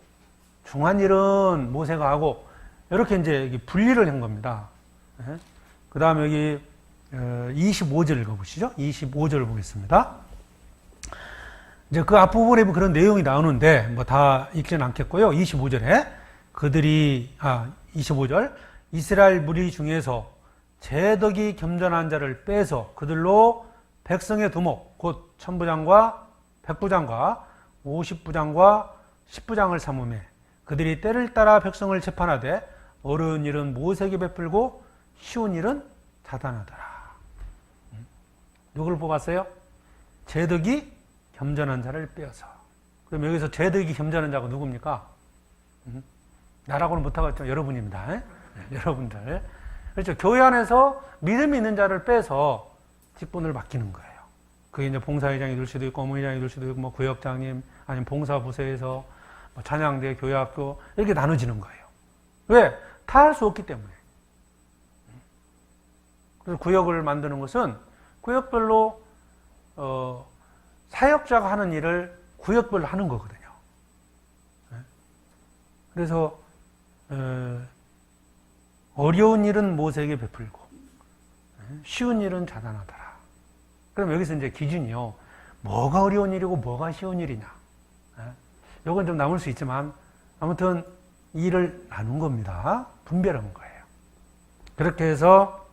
중한 일은 모세가 하고, 이렇게 이제 분리를 한 겁니다. 그 다음에 여기 25절 읽어보시죠. 25절 보겠습니다. 이제 그 앞부분에 그런 내용이 나오는데 뭐 다 읽지는 않겠고요. 25절에 25절 이스라엘 무리 중에서 제덕이 겸전한 자를 빼서 그들로 백성의 두목 곧 천부장과 백부장과 50부장과 10부장을 삼으매 그들이 때를 따라 백성을 재판하되 어려운 일은 모세에게 베풀고 쉬운 일은 자단하더라. 누구를 뽑았어요? 제덕이 겸전한 자를 빼어서. 그럼 여기서 제덕이 겸전한 자가 누굽니까? 나라고는 못하겠죠. 여러분입니다. 네, 여러분들. 그렇죠. 교회 안에서 믿음이 있는 자를 빼서 직분을 맡기는 거예요. 그게 이제 봉사회장이 될 수도 있고, 어머니장이 될 수도 있고, 뭐 구역장님, 아니면 봉사부서에서 뭐 찬양대, 교회학교, 이렇게 나눠지는 거예요. 왜? 다 할 수 없기 때문에. 그래서 구역을 만드는 것은 구역별로, 사역자가 하는 일을 구역별로 하는 거거든요. 그래서, 어려운 일은 모세에게 베풀고, 쉬운 일은 자단하더라. 그럼 여기서 이제 기준이요. 뭐가 어려운 일이고 뭐가 쉬운 일이냐. 이건 좀 남을 수 있지만, 아무튼 일을 나눈 겁니다. 분별한 거예요. 그렇게 해서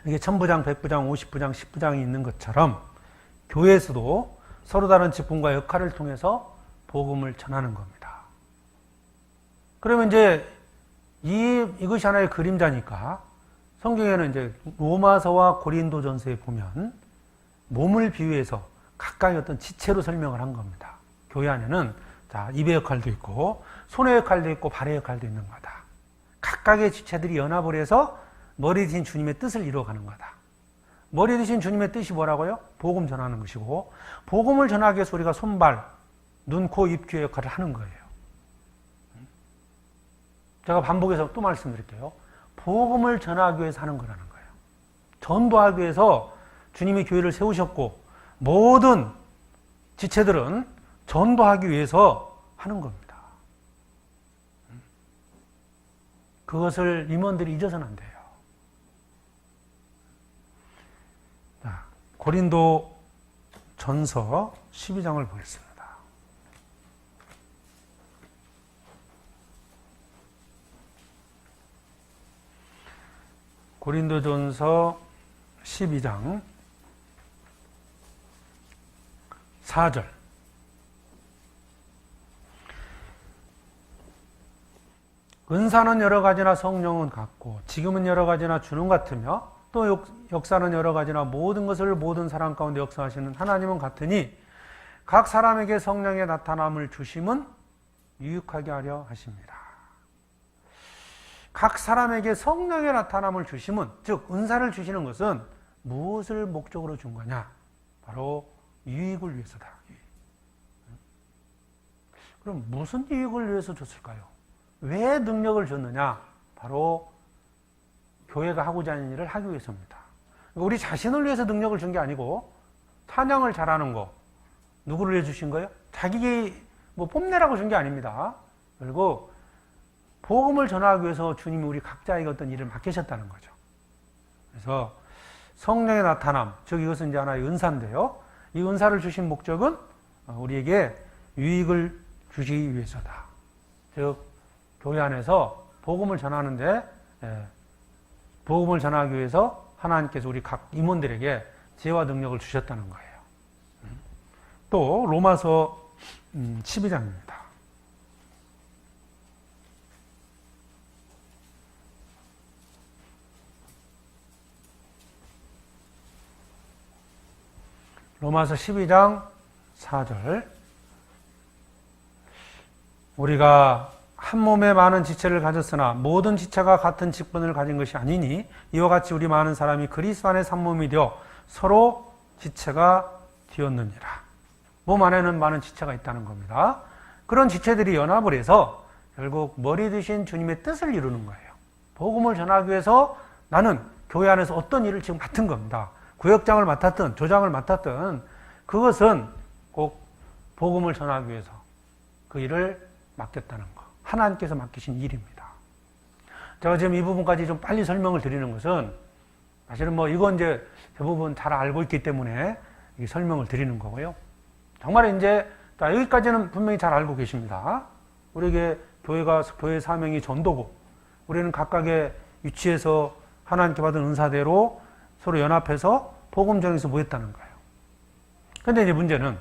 이게 천부장, 백부장, 50부장, 10부장이 있는 것처럼 교회에서도 서로 다른 직분과 역할을 통해서 복음을 전하는 겁니다. 그러면 이제 이것이 하나의 그림자니까 성경에는 이제 로마서와 고린도전서에 보면 몸을 비유해서 각각의 어떤 지체로 설명을 한 겁니다. 교회 안에는 자, 입의 역할도 있고 손의 역할도 있고 발의 역할도 있는 거다. 각각의 지체들이 연합을 해서 머리 대신 주님의 뜻을 이루어가는 거다. 머리 대신 주님의 뜻이 뭐라고요? 복음 전하는 것이고, 복음을 전하기 위해서 우리가 손발, 눈, 코, 입, 귀의 역할을 하는 거예요. 제가 반복해서 또 말씀드릴게요. 복음을 전하기 위해서 하는 거라는 거예요. 전도하기 위해서 주님이 교회를 세우셨고, 모든 지체들은 전도하기 위해서 하는 겁니다. 그것을 임원들이 잊어서는 안 돼요. 고린도 전서 12장을 보겠습니다. 고린도전서 12장 4절. 은사는 여러 가지나 성령은 같고 지금은 여러 가지나 주는 같으며 또 역사는 여러 가지나 모든 것을 모든 사람 가운데 역사하시는 하나님은 같으니 각 사람에게 성령의 나타남을 주심은 유익하게 하려 하십니다. 각 사람에게 성령의 나타남을 주심은, 즉 은사를 주시는 것은 무엇을 목적으로 준 거냐? 바로 유익을 위해서다. 그럼 무슨 유익을 위해서 줬을까요? 왜 능력을 줬느냐? 바로 교회가 하고자 하는 일을 하기 위해서입니다. 우리 자신을 위해서 능력을 준 게 아니고 찬양을 잘하는 거 누구를 위해 주신 거예요? 자기 뭐 뽐내라고 준 게 아닙니다. 그리고 복음을 전하기 위해서 주님이 우리 각자에게 어떤 일을 맡기셨다는 거죠. 그래서 성령의 나타남, 즉 이것은 이제 하나의 은사인데요. 이 은사를 주신 목적은 우리에게 유익을 주시기 위해서다. 즉 교회 안에서 복음을 전하는데 복음을 전하기 위해서 하나님께서 우리 각 임원들에게 지혜와 능력을 주셨다는 거예요. 또 로마서 12장입니다. 로마서 12장 4절. 우리가 한 몸에 많은 지체를 가졌으나 모든 지체가 같은 직분을 가진 것이 아니니 이와 같이 우리 많은 사람이 그리스도 안에 한 몸이 되어 서로 지체가 되었느니라. 몸 안에는 많은 지체가 있다는 겁니다. 그런 지체들이 연합을 해서 결국 머리 되신 주님의 뜻을 이루는 거예요. 복음을 전하기 위해서 나는 교회 안에서 어떤 일을 지금 맡은 겁니다. 구역장을 맡았든 조장을 맡았든 그것은 꼭 복음을 전하기 위해서 그 일을 맡겼다는 거. 하나님께서 맡기신 일입니다. 제가 지금 이 부분까지 좀 빨리 설명을 드리는 것은 사실은 뭐 이건 이제 대부분 잘 알고 있기 때문에 설명을 드리는 거고요. 정말 이제 여기까지는 분명히 잘 알고 계십니다. 우리에게 교회의 사명이 전도고 우리는 각각의 위치에서 하나님께 받은 은사대로 서로 연합해서 복음 전에서 모였다는 거예요. 근데 이제 문제는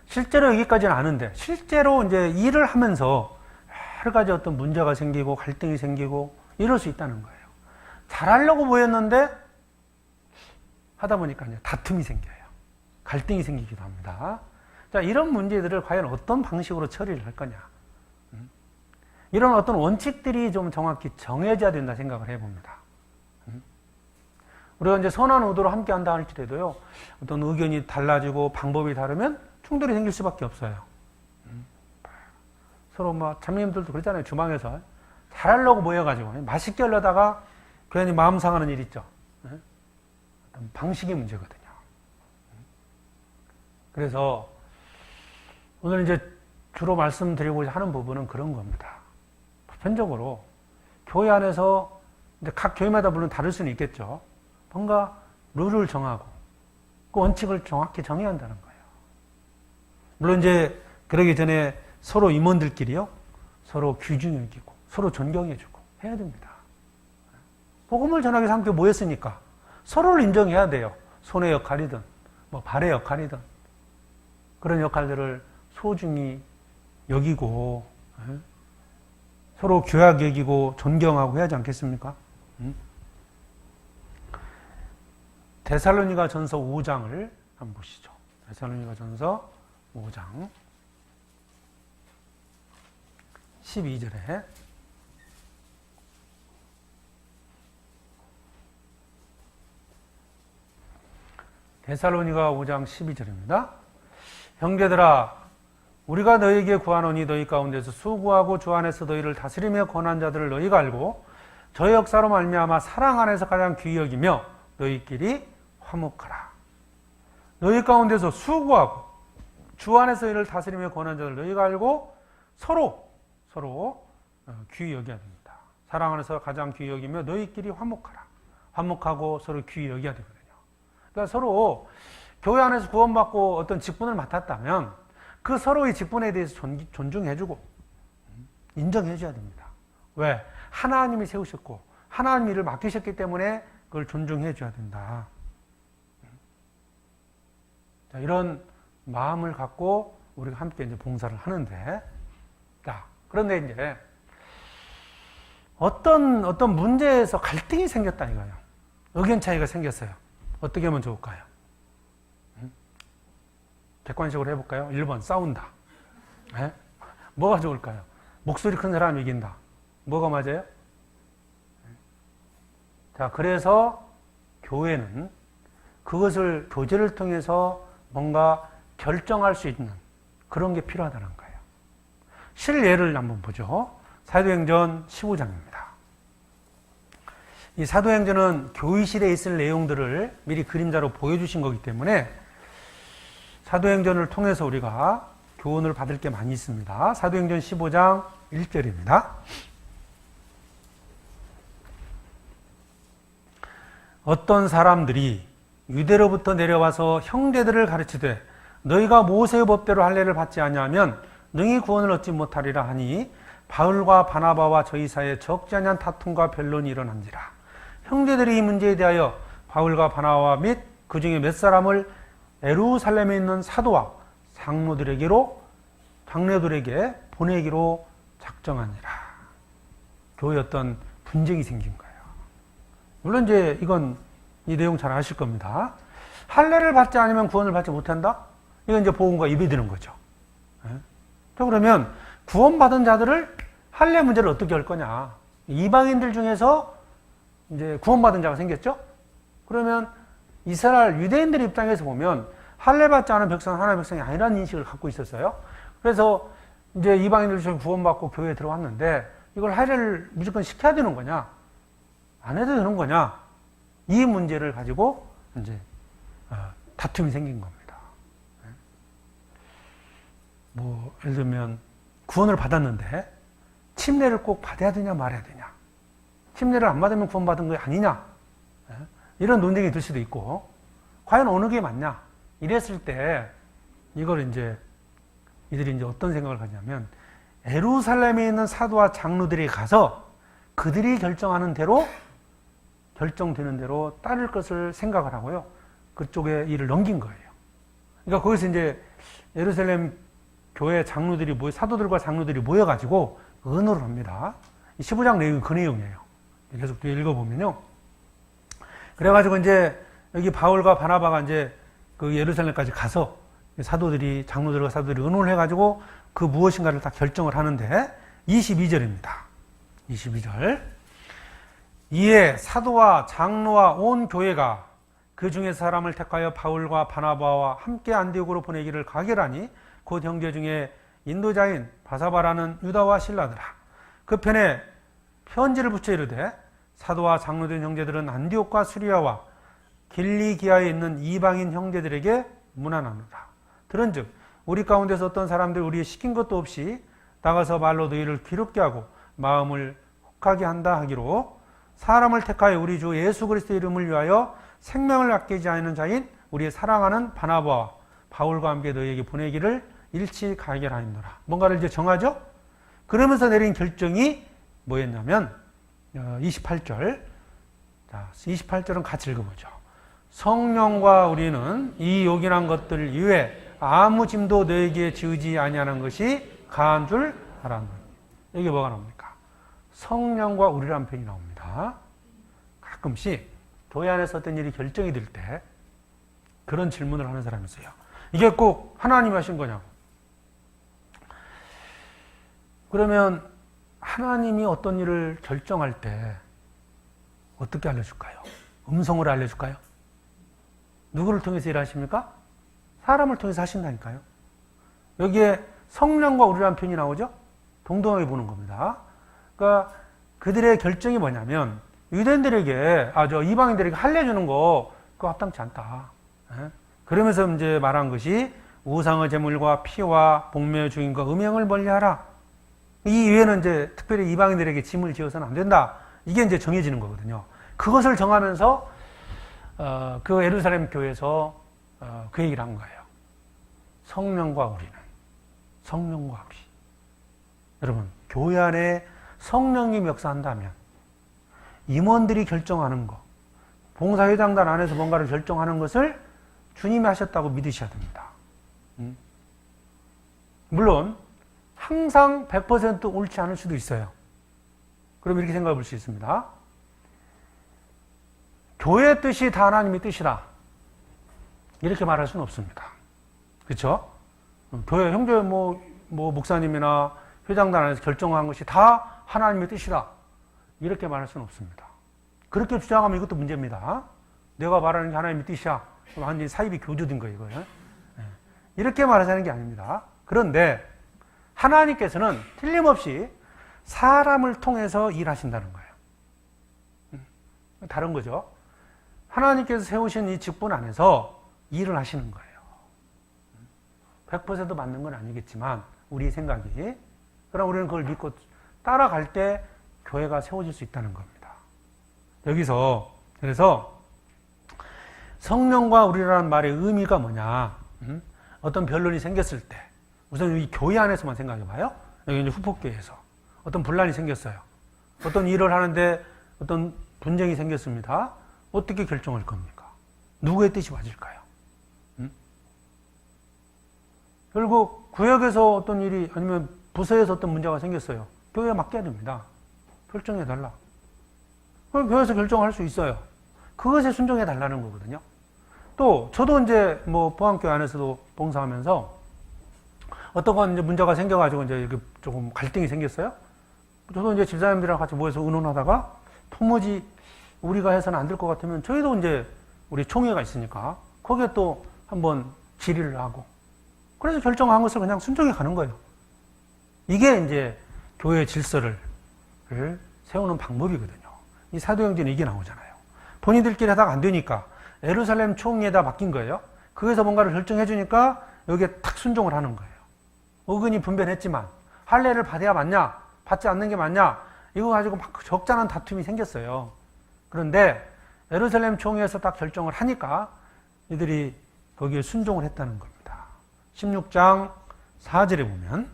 실제로 여기까지는 아는데 실제로 이제 일을 하면서 여러 가지 어떤 문제가 생기고 갈등이 생기고 이럴 수 있다는 거예요. 잘하려고 모였는데 하다 보니까 이제 다툼이 생겨요. 갈등이 생기기도 합니다. 자, 이런 문제들을 과연 어떤 방식으로 처리를 할 거냐. 이런 어떤 원칙들이 좀 정확히 정해져야 된다 생각을 해봅니다. 우리가 이제 선한 의도로 함께 한다 할지라도요, 어떤 의견이 달라지고 방법이 다르면 충돌이 생길 수밖에 없어요. 서로 뭐, 자매님들도 그랬잖아요. 주방에서. 잘하려고 모여가지고, 맛있게 하려다가 괜히 마음 상하는 일 있죠. 어떤 방식의 문제거든요. 그래서 오늘 이제 주로 말씀드리고자 하는 부분은 그런 겁니다. 보편적으로 교회 안에서 이제 각 교회마다 물론 다를 수는 있겠죠. 뭔가 룰을 정하고 그 원칙을 정확히 정해야 한다는 거예요. 물론 이제 그러기 전에 서로 임원들끼리요, 서로 귀중여기고 서로 존경해주고 해야 됩니다. 복음을 전하기 위해서 함께 모였으니까 서로를 인정해야 돼요. 손의 역할이든 뭐 발의 역할이든 그런 역할들을 소중히 여기고 서로 교약 여기고 존경하고 해야지 않겠습니까? 데살로니가 전서 5장을 한번 보시죠. 데살로니가 전서 5장 12절에 데살로니가 5장 12절입니다. 형제들아, 우리가 너희에게 구하노니 너희 가운데서 수고하고 주 안에서 너희를 다스리며 권한 자들을 너희가 알고 저의 역사로 말미암아 사랑 안에서 가장 귀히 여기며 너희끼리 화목하라. 너희 가운데서 수고하고 주 안에서 너희를 다스리며 권한 자들을 너희가 알고 서로 귀히 여겨야 됩니다. 사랑 안에서 가장 귀히 여기며 너희끼리 화목하라. 화목하고 서로 귀히 여겨야 되거든요. 그러니까 서로 교회 안에서 구원받고 어떤 직분을 맡았다면 그 서로의 직분에 대해서 존중해주고 인정해줘야 됩니다. 왜? 하나님이 세우셨고 하나님 일을 맡기셨기 때문에 그걸 존중해줘야 된다. 자, 이런 마음을 갖고 우리가 함께 이제 봉사를 하는데, 자, 그런데 이제 어떤 문제에서 갈등이 생겼다 이거예요. 의견 차이가 생겼어요. 어떻게 하면 좋을까요? 객관식으로 해볼까요? 1번 싸운다. 네? 뭐가 좋을까요? 목소리 큰 사람이 이긴다. 뭐가 맞아요? 자, 그래서 교회는 그것을 교제를 통해서 뭔가 결정할 수 있는 그런 게 필요하다는 거예요. 실예를 한번 보죠. 사도행전 15장입니다. 이 사도행전은 교의실에 있을 내용들을 미리 그림자로 보여주신 거기 때문에 사도행전을 통해서 우리가 교훈을 받을 게 많이 있습니다. 사도행전 15장 1절입니다. 어떤 사람들이 유대로부터 내려와서 형제들을 가르치되 너희가 모세의 법대로 할례를 받지 아니하면 능히 구원을 얻지 못하리라 하니 바울과 바나바와 저희 사이에 적지 않은 다툼과 변론이 일어난지라. 형제들이 이 문제에 대하여 바울과 바나바 및 그 중에 몇 사람을 예루살렘에 있는 사도와 장로들에게 보내기로 작정하니라. 교회 어떤 분쟁이 생긴 거예요. 물론 이제 이건 이 내용 잘 아실 겁니다. 할례를 받지 않으면 구원을 받지 못한다? 이건 이제 복음과 입이 드는 거죠. 자, 그러면 구원받은 자들을 할례 문제를 어떻게 할 거냐? 이방인들 중에서 이제 구원받은 자가 생겼죠? 그러면 이스라엘 유대인들 입장에서 보면 할례 받지 않은 백성은 하나님의 백성이 아니라는 인식을 갖고 있었어요. 그래서 이제 이방인들 중에 구원받고 교회에 들어왔는데 이걸 할례를 무조건 시켜야 되는 거냐? 안 해도 되는 거냐? 이 문제를 가지고 이제 다툼이 생긴 겁니다. 뭐 예를 들면 구원을 받았는데 침례를 꼭 받아야 되냐 말아야 되냐? 침례를 안 받으면 구원받은 거 아니냐? 이런 논쟁이 들 수도 있고, 과연 어느 게 맞냐? 이랬을 때 이걸 이들이 이제 어떤 생각을 가냐면 예루살렘에 있는 사도와 장로들이 가서 그들이 결정되는 대로 따를 것을 생각을 하고요. 그쪽에 일을 넘긴 거예요. 그러니까 거기서 이제 예루살렘 교회 장로들이 사도들과 장로들이 모여가지고 의논을 합니다. 15장 내용이 그 내용이에요. 계속 읽어보면요. 그래가지고 이제 여기 바울과 바나바가 이제 그 예루살렘까지 가서 장로들과 사도들이 의논을 해가지고 그 무엇인가를 다 결정을 하는데 22절입니다. 22절. 이에 사도와 장로와 온 교회가 그 중에 사람을 택하여 바울과 바나바와 함께 안디옥으로 보내기를 가결하니 곧 형제 중에 인도자인 바사바라는 유다와 실라더라. 그 편에 편지를 붙여 이르되 사도와 장로된 형제들은 안디옥과 수리아와 길리기아에 있는 이방인 형제들에게 문안하노라. 들은즉 우리 가운데서 어떤 사람들 우리의 시킨 것도 없이 나가서 말로 너희를 기롭게 하고 마음을 혹하게 한다 하기로 사람을 택하여 우리 주 예수 그리스도의 이름을 위하여 생명을 아끼지 않는 자인 우리의 사랑하는 바나바와 바울과 함께 너희에게 보내기를 일치 가결하노라. 뭔가를 이제 정하죠? 그러면서 내린 결정이 뭐였냐면 28절. 자, 28절은 같이 읽어보죠. 성령과 우리는 이 요긴한 것들 이외에 아무 짐도 너에게 지우지 아니하는 것이 가한 줄 알았노니. 여기 뭐가 나옵니까? 성령과 우리라는 표현이 나옵니다. 가끔씩 교회 안에서 어떤 일이 결정이 될 때 그런 질문을 하는 사람이 있어요. 이게 꼭 하나님이 하신 거냐고. 그러면 하나님이 어떤 일을 결정할 때 어떻게 알려줄까요? 음성으로 알려줄까요? 누구를 통해서 일하십니까? 사람을 통해서 하신다니까요. 여기에 성령과 우리라는 표현이 나오죠? 동등하게 보는 겁니다. 그러니까 그들의 결정이 뭐냐면 유대인들에게, 이방인들에게 할례 주는 거 그거 합당치 않다. 그러면서 이제 말한 것이 우상의 제물과 피와 복매의 주인과 음행을 멀리하라. 이 이외에는 이제 특별히 이방인들에게 짐을 지어서는 안 된다. 이게 이제 정해지는 거거든요. 그것을 정하면서 그 예루살렘 교회에서 그 얘기를 한 거예요. 성령과 우리는, 성령과 우리. 여러분, 교회 안에 성령이 역사한다면 임원들이 결정하는 거, 봉사회장단 안에서 뭔가를 결정하는 것을 주님이 하셨다고 믿으셔야 됩니다. 물론 항상 100% 옳지 않을 수도 있어요. 그럼 이렇게 생각해 볼 수 있습니다. 교회의 뜻이 다 하나님의 뜻이다, 이렇게 말할 수는 없습니다. 그렇죠? 교회 형제 목사님이나 회장단 안에서 결정한 것이 다 하나님의 뜻이다, 이렇게 말할 수는 없습니다. 그렇게 주장하면 이것도 문제입니다. 내가 말하는 게 하나님의 뜻이야, 그럼 완전히 사입이 교조된 거예요, 이거요. 이렇게 말하자는 게 아닙니다. 그런데 하나님께서는 틀림없이 사람을 통해서 일하신다는 거예요. 다른 거죠. 하나님께서 세우신 이 직분 안에서 일을 하시는 거예요. 100% 맞는 건 아니겠지만 우리 생각이, 그럼 우리는 그걸 믿고 따라갈 때 교회가 세워질 수 있다는 겁니다. 여기서 그래서 성령과 우리라는 말의 의미가 뭐냐, 어떤 변론이 생겼을 때 우선 이 교회 안에서만 생각해 봐요. 여기 이제 후폭교회에서 어떤 분란이 생겼어요. 어떤 일을 하는데 어떤 분쟁이 생겼습니다. 어떻게 결정할 겁니까? 누구의 뜻이 맞을까요? 결국 구역에서 어떤 일이, 아니면 부서에서 어떤 문제가 생겼어요. 교회에 맡겨야 됩니다. 결정해 달라. 그럼 교회에서 결정할 수 있어요. 그것에 순종해 달라는 거거든요. 또 저도 이제 보안교회 안에서도 봉사하면서 어떤 건 이제 문제가 생겨가지고 이제 이렇게 조금 갈등이 생겼어요. 저도 이제 집사님들이랑 같이 모여서 의논하다가 도무지 우리가 해서는 안 될 것 같으면 저희도 이제 우리 총회가 있으니까 거기에 또 한번 질의를 하고, 그래서 결정한 것을 그냥 순종해 가는 거예요. 이게 이제 교회의 질서를 세우는 방법이거든요. 이 사도행전에 이게 나오잖아요. 본인들끼리 하다가 안 되니까 예루살렘 총회에다 맡긴 거예요. 거기서 뭔가를 결정해 주니까 여기에 탁 순종을 하는 거예요. 의견이 분별했지만 할례를 받아야 맞냐, 받지 않는 게 맞냐, 이거 가지고 막 적잖은 다툼이 생겼어요. 그런데 예루살렘 총회에서 딱 결정을 하니까 이들이 거기에 순종을 했다는 겁니다. 16장 4절에 보면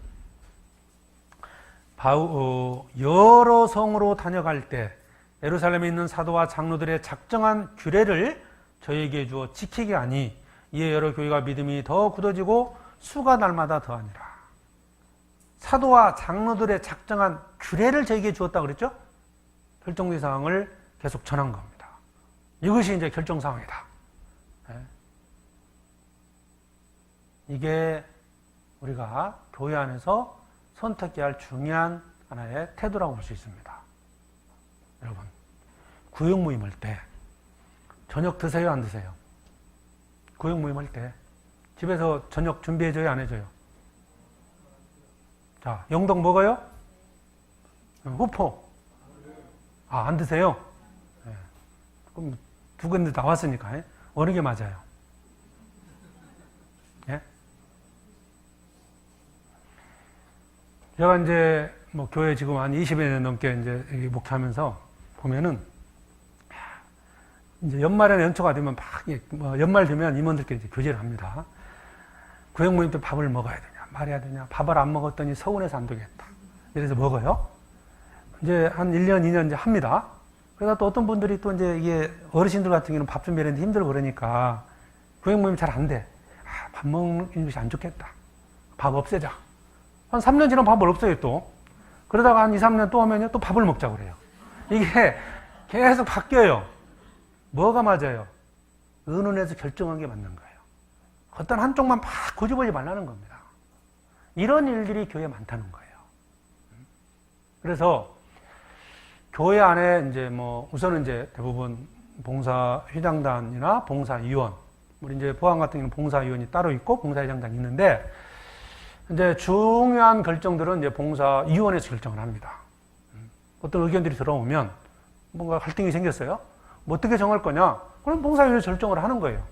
여러 성으로 다녀갈 때 예루살렘에 있는 사도와 장로들의 작정한 규례를 저에게 주어 지키게 하니 이에 여러 교회가 믿음이 더 굳어지고 수가 날마다 더하니라. 사도와 장로들의 작정한 규례를 저에게 주었다고 그랬죠? 결정된 사항을 계속 전한 겁니다. 이것이 이제 결정 사항이다. 이게 우리가 교회 안에서 선택해야 할 중요한 하나의 태도라고 볼 수 있습니다. 여러분, 구역 모임할 때 저녁 드세요, 안 드세요? 구역 모임할 때 집에서 저녁 준비해줘요, 안 해줘요? 자, 영동 먹어요? 후포? 안 드세요? 네. 그럼 두 군데 나왔으니까 어느 게 맞아요? 예? 제가 이제 교회 지금 한 20여 년 넘게 이제 목회하면서 보면은 이제 연말에는 연초가 되면 막 연말 되면 임원들끼리 이제 교제를 합니다. 구역 모임 때 밥을 먹어야 되냐, 말해야 되냐, 밥을 안 먹었더니 서운해서 안 되겠다. 이래서 먹어요. 이제 한 1년, 2년 이제 합니다. 그러다 또 어떤 분들이 또 이제 이게 어르신들 같은 경우는 밥 준비하는데 힘들고 그러니까 구역 모임 잘 안 돼. 밥 먹는 것이 안 좋겠다. 밥 없애자. 한 3년 지나면 밥을 없애요, 또. 그러다가 한 2, 3년 또 하면요, 또 밥을 먹자고 그래요. 이게 계속 바뀌어요. 뭐가 맞아요? 의논해서 결정한 게 맞는 거예요. 어떤 한쪽만 막 고집하지 말라는 겁니다. 이런 일들이 교회에 많다는 거예요. 그래서 교회 안에 이제 우선은 이제 대부분 봉사회장단이나 봉사위원, 우리 이제 보안 같은 경우는 봉사위원이 따로 있고 봉사회장단이 있는데, 이제 중요한 결정들은 이제 봉사위원회에서 결정을 합니다. 어떤 의견들이 들어오면 뭔가 갈등이 생겼어요. 어떻게 정할 거냐? 그럼 봉사위원회에서 결정을 하는 거예요.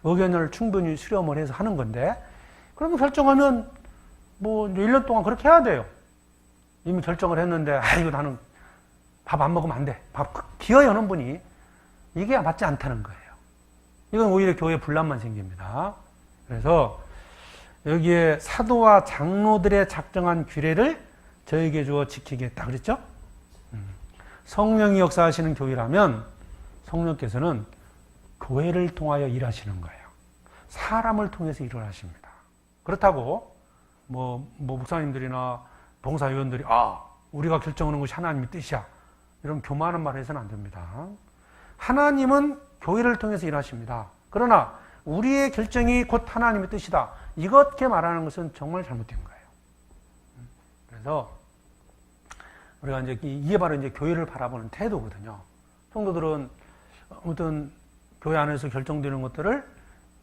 의견을 충분히 수렴을 해서 하는 건데, 그러면 결정하면 1년 동안 그렇게 해야 돼요. 이미 결정을 했는데, 이거 나는 밥 안 먹으면 안 돼. 밥 기어이 하는 분이 이게 맞지 않다는 거예요. 이건 오히려 교회 분란만 생깁니다. 그래서 여기에 사도와 장로들의 작정한 규례를 저에게 주어 지키겠다 그랬죠? 성령이 역사하시는 교회라면 성령께서는 교회를 통하여 일하시는 거예요. 사람을 통해서 일을 하십니다. 그렇다고 뭐 목사님들이나 봉사위원들이 우리가 결정하는 것이 하나님의 뜻이야 이런 교만한 말을 해서는 안 됩니다. 하나님은 교회를 통해서 일하십니다. 그러나 우리의 결정이 곧 하나님의 뜻이다. 이렇게 말하는 것은 정말 잘못된 거예요. 그래서 우리가 이게 바로 교회를 바라보는 태도거든요. 성도들은 어떤 교회 안에서 결정되는 것들을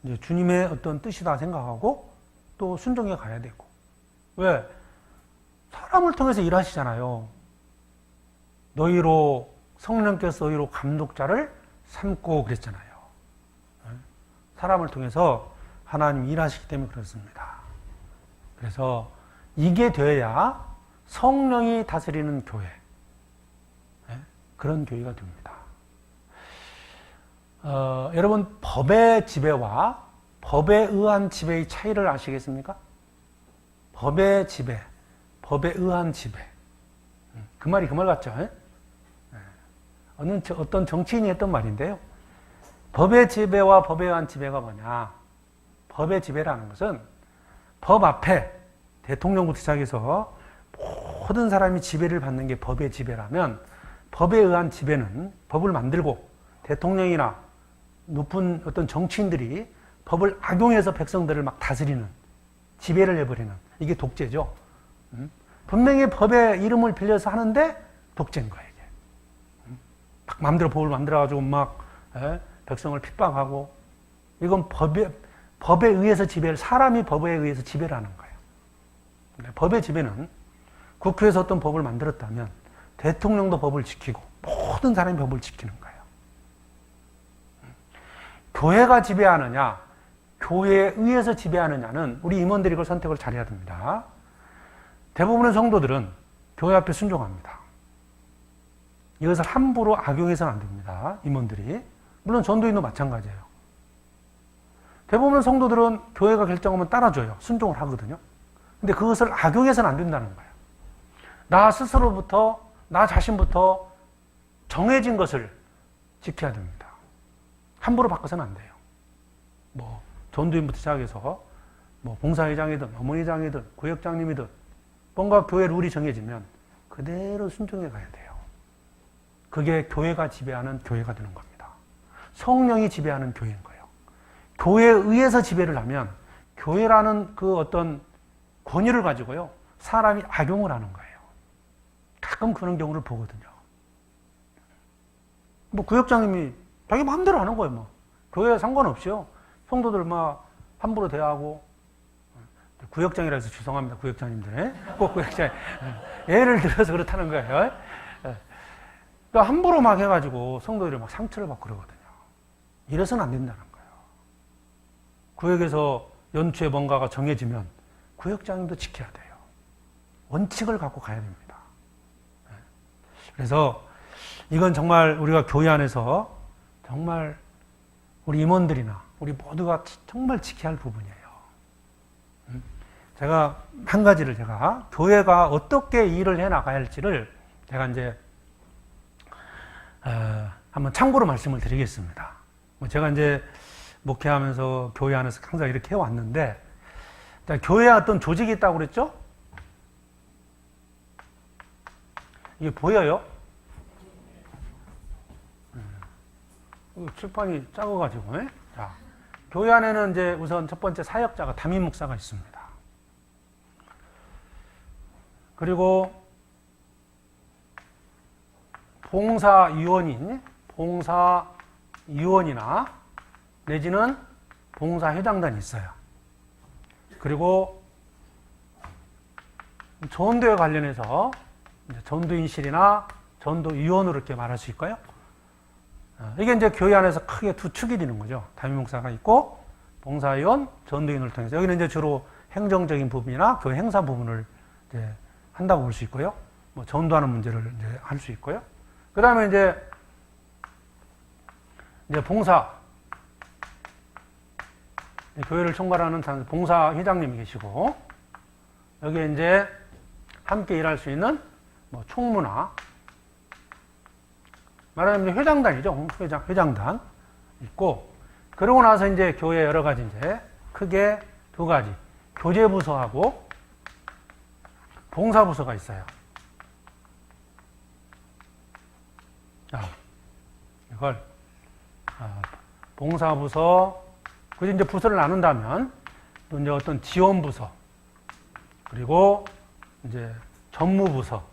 이제 주님의 어떤 뜻이다 생각하고 또 순종해 가야 되고. 왜? 사람을 통해서 일하시잖아요. 성령께서 너희로 감독자를 삼고 그랬잖아요. 사람을 통해서 하나님이 일하시기 때문에 그렇습니다. 그래서 이게 되어야 성령이 다스리는 교회, 그런 교회가 됩니다. 여러분, 법의 지배와 법에 의한 지배의 차이를 아시겠습니까? 법의 지배, 법에 의한 지배. 그 말이 그 말 같죠? 어떤 정치인이 했던 말인데요. 법의 지배와 법에 의한 지배가 뭐냐? 법의 지배라는 것은 법 앞에 대통령부터 시작해서 모든 사람이 지배를 받는 게 법의 지배라면, 법에 의한 지배는 법을 만들고 대통령이나 높은 어떤 정치인들이 법을 악용해서 백성들을 막 다스리는, 지배를 해버리는, 이게 독재죠. 분명히 법의 이름을 빌려서 하는데 독재인 거예요. 이게. 막 마음대로 법을 만들어가지고 막 백성을 핍박하고, 이건 법에 의해서 사람이 법에 의해서 지배를 하는 거예요. 법의 지배는 국회에서 어떤 법을 만들었다면 대통령도 법을 지키고 모든 사람이 법을 지키는 거예요. 교회가 지배하느냐, 교회에 의해서 지배하느냐는 우리 임원들이 그걸 선택을 잘해야 됩니다. 대부분의 성도들은 교회 앞에 순종합니다. 이것을 함부로 악용해서는 안 됩니다. 임원들이. 물론 전도인도 마찬가지예요. 대부분의 성도들은 교회가 결정하면 따라줘요. 순종을 하거든요. 근데 그것을 악용해서는 안 된다는 거예요. 나 스스로부터, 나 자신부터 정해진 것을 지켜야 됩니다. 함부로 바꿔서는 안 돼요. 전도인부터 시작해서 봉사회장이든 어머니장이든 구역장님이든 뭔가 교회 룰이 정해지면 그대로 순종해 가야 돼요. 그게 교회가 지배하는 교회가 되는 겁니다. 성령이 지배하는 교회인 거예요. 교회에 의해서 지배를 하면 교회라는 그 어떤 권위를 가지고요, 사람이 악용을 하는 거예요. 가끔 그런 경우를 보거든요. 구역장님이 자기 마음대로 하는 거예요. 교회에 상관없이요. 성도들 막 함부로 대하고, 구역장이라 해서 죄송합니다. 구역장님들. 꼭 구역장. 예를 들어서 그렇다는 거예요. 그러니까 함부로 막 해가지고 성도들이 막 상처를 받고 그러거든요. 이래서는 안 된다는 거예요. 구역에서 연초에 뭔가가 정해지면 구역장님도 지켜야 돼요. 원칙을 갖고 가야 됩니다. 그래서 이건 정말 우리가 교회 안에서 정말 우리 임원들이나 우리 모두가 정말 지켜야 할 부분이에요. 제가 한 가지를 교회가 어떻게 일을 해 나가야 할지를 제가 이제 한번 참고로 말씀을 드리겠습니다. 제가 이제 목회하면서 교회 안에서 항상 이렇게 해왔는데, 교회에 어떤 조직이 있다고 그랬죠? 이게 보여요? 칠판이 작아가지고. 자, 교회 안에는 이제 우선 첫 번째 사역자가 담임 목사가 있습니다. 그리고 봉사위원이나 내지는 봉사회장단이 있어요. 그리고 전도에 관련해서 전도인실이나 전도위원으로 이렇게 말할 수 있고요. 이게 이제 교회 안에서 크게 두 축이 되는 거죠. 담임 목사가 있고 봉사위원, 전도인을 통해서. 여기는 이제 주로 행정적인 부분이나 교회 행사 부분을 이제 한다고 볼 수 있고요. 전도하는 문제를 이제 할 수 있고요. 그 다음에 이제 봉사, 교회를 총괄하는 봉사회장님이 계시고, 여기에 이제 함께 일할 수 있는 뭐 총무나, 말하자면 회장단이죠. 회장단 있고, 그러고 나서 이제 교회 여러 가지 이제 크게 두 가지. 교제부서하고 봉사부서가 있어요. 자, 이걸, 봉사부서, 그리고 이제 부서를 나눈다면, 또 이제 어떤 지원부서, 그리고 이제 전무부서,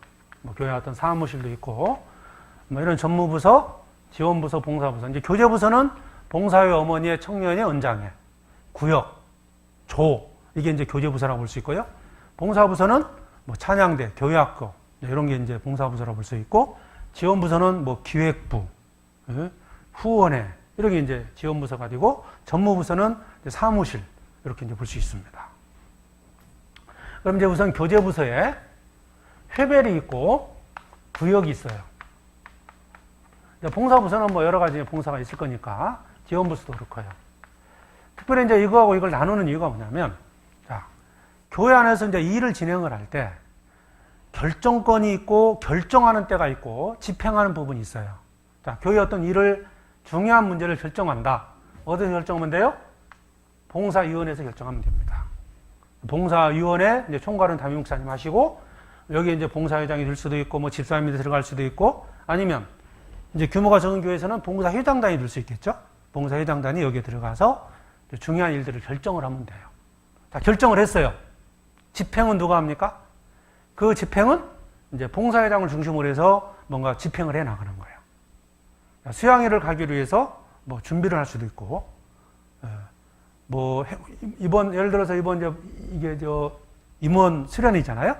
뭐 교회 어떤 사무실도 있고, 뭐 이런 전무부서, 지원부서, 봉사부서. 이제 교제부서는 봉사회 어머니의 청년의 은장회, 구역, 조, 이게 이제 교제부서라고 볼 수 있고요. 봉사부서는 뭐 찬양대, 교회학교, 이런 게 이제 봉사부서라고 볼 수 있고, 지원부서는 뭐 기획부, 후원회, 이런 게 이제 지원부서가 되고, 전무부서는 이제 사무실, 이렇게 이제 볼 수 있습니다. 그럼 이제 우선 교제부서에 회별이 있고, 구역이 있어요. 봉사부서는 뭐 여러 가지 봉사가 있을 거니까, 지원부서도 그렇고요. 특별히 이제 이거하고 이걸 나누는 이유가 뭐냐면, 자, 교회 안에서 이제 일을 진행을 할 때, 결정권이 있고, 결정하는 때가 있고, 집행하는 부분이 있어요. 자, 교회 어떤 일을, 중요한 문제를 결정한다. 어디서 결정하면 돼요? 봉사위원회에서 결정하면 됩니다. 봉사위원회, 이제 총괄은 담임목사님 하시고, 여기 이제 봉사회장이 될 수도 있고, 뭐 집사님이 들어갈 수도 있고, 아니면, 이제 규모가 적은 교회에서는 봉사회장단이 될 수 있겠죠? 봉사회장단이 여기에 들어가서 중요한 일들을 결정을 하면 돼요. 자, 결정을 했어요. 집행은 누가 합니까? 그 집행은 이제 봉사회장을 중심으로 해서 뭔가 집행을 해 나가는 거예요. 수양회를 가기로 해서 뭐 준비를 할 수도 있고, 뭐 이번 예를 들어서 이번 이게 임원 수련이잖아요.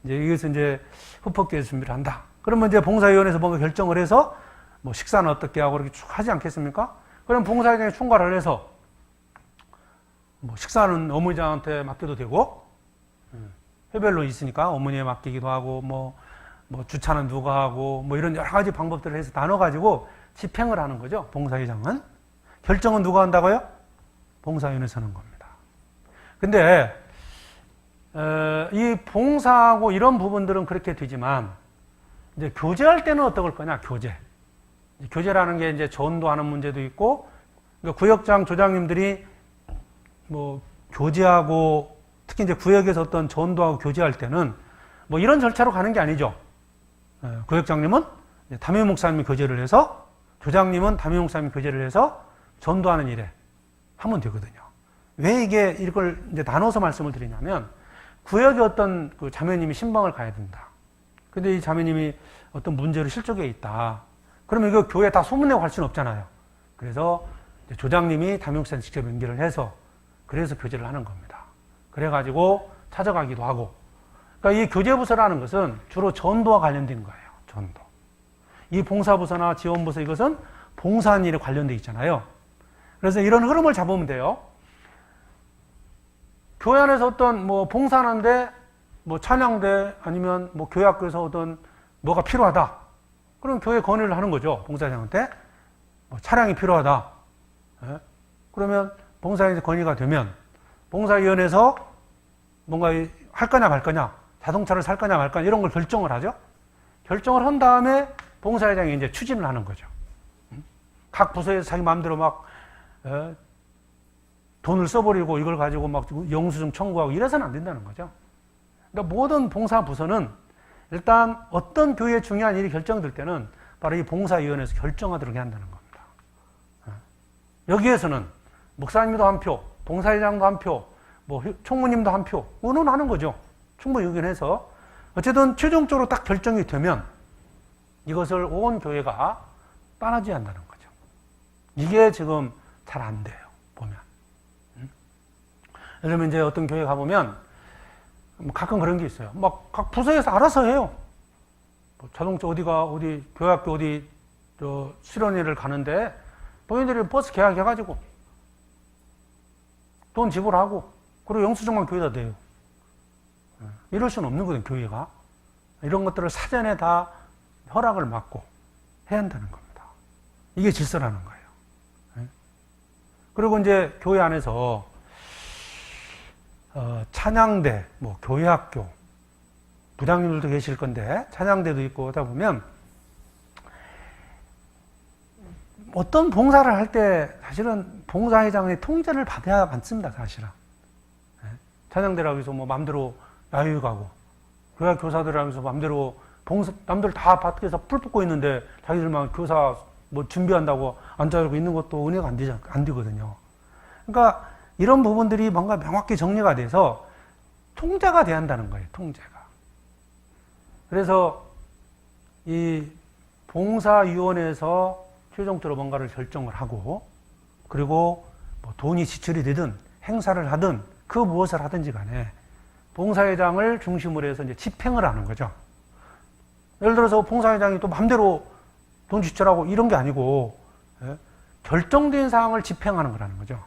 이제 여기서 이제 후폭교에서 준비를 한다. 그러면 이제 봉사위원회에서 뭔가 결정을 해서 뭐 식사는 어떻게 하고 이렇게 쭉 하지 않겠습니까? 그럼 봉사회장이 총괄을 해서 뭐 식사는 어머니장한테 맡겨도 되고, 회별로 있으니까 어머니에 맡기기도 하고, 뭐 주차는 누가 하고, 뭐 이런 여러 가지 방법들을 해서 나눠가지고 집행을 하는 거죠. 봉사회장은. 결정은 누가 한다고요? 봉사위원회에서 하는 겁니다. 근데 이 봉사하고 이런 부분들은 그렇게 되지만, 이제 교제할 때는 어떨 거냐? 교제라는 게 이제 전도하는 문제도 있고, 그러니까 구역장 조장님들이 뭐 교제하고, 특히 이제 구역에서 어떤 전도하고 교제할 때는 뭐 이런 절차로 가는 게 아니죠. 구역장님은 담임 목사님이 교제를 해서, 조장님은 담임 목사님이 교제를 해서 전도하는 일에 하면 되거든요. 왜 이걸 이제 나눠서 말씀을 드리냐면, 구역에 어떤 그 자매님이 신방을 가야 된다. 근데 이 자매님이 어떤 문제로 실족해 있다. 그러면 이거 교회에 다 소문내고 갈 수는 없잖아요. 그래서 조장님이 담임 목사님 직접 연결을 해서, 그래서 교제를 하는 겁니다. 그래가지고 찾아가기도 하고. 그러니까 이 교제부서라는 것은 주로 전도와 관련된 거예요. 전도. 이 봉사부서나 지원부서, 이것은 봉사하는 일에 관련돼 있잖아요. 그래서 이런 흐름을 잡으면 돼요. 교회 안에서 어떤 뭐 봉사하는데, 뭐 찬양대 아니면 뭐 교회학교에서 어떤 뭐가 필요하다. 그럼 교회 건의를 하는 거죠. 봉사장한테. 뭐 차량이 필요하다. 그러면 봉사에 건의가 되면 봉사위원회에서 뭔가 할 거냐 말 거냐, 자동차를 살 거냐 말 거냐, 이런 걸 결정을 하죠. 결정을 한 다음에 봉사회장이 이제 추진을 하는 거죠. 각 부서에서 자기 마음대로 막 돈을 써버리고 이걸 가지고 막 영수증 청구하고 이래서는 안 된다는 거죠. 그러니까 모든 봉사부서는 일단 어떤 교회의 중요한 일이 결정될 때는 바로 이 봉사위원회에서 결정하도록 해야 한다는 겁니다. 여기에서는 목사님도 한 표, 봉사회장도 한 표, 뭐 총무님도 한 표, 의논하는 거죠. 충분히 의견해서. 어쨌든 최종적으로 딱 결정이 되면 이것을 온 교회가 따라줘야 한다는 거죠. 이게 지금 잘 안 돼요, 보면. 예를 들면 이제 어떤 교회 가보면 가끔 그런 게 있어요. 막 각 부서에서 알아서 해요. 자동차 어디 교회학교 어디 수련회를 가는데 본인들이 버스 계약해가지고 돈 지불하고, 그리고 영수증만 교회에다 내요. 이럴 수는 없는 거거든요, 교회가. 이런 것들을 사전에 다 허락을 받고 해야 한다는 겁니다. 이게 질서라는 거예요. 그리고 이제 교회 안에서 찬양대, 뭐 교회학교, 부장님들도 계실 건데 찬양대도 있고 하다 보면 어떤 봉사를 할 때 사실은 봉사회장의 통제를 받아야 많습니다, 사실은. 찬양대라고 해서 뭐 마음대로 야유 가고, 교회 교사들이라고 해서 마음대로 남들 다 밖에서 풀 뽑고 있는데 자기들만 교사 뭐 준비한다고 앉아있고 있는 것도 은혜가 안 되거든요. 그러니까 이런 부분들이 뭔가 명확히 정리가 돼서 통제가 돼야 한다는 거예요, 통제가. 그래서 이 봉사위원회에서 최종적으로 뭔가를 결정을 하고, 그리고 뭐 돈이 지출이 되든 행사를 하든 그 무엇을 하든지 간에 봉사회장을 중심으로 해서 이제 집행을 하는 거죠. 예를 들어서 봉사회장이 또 마음대로 돈 지출하고 이런 게 아니고, 결정된 사항을 집행하는 거라는 거죠.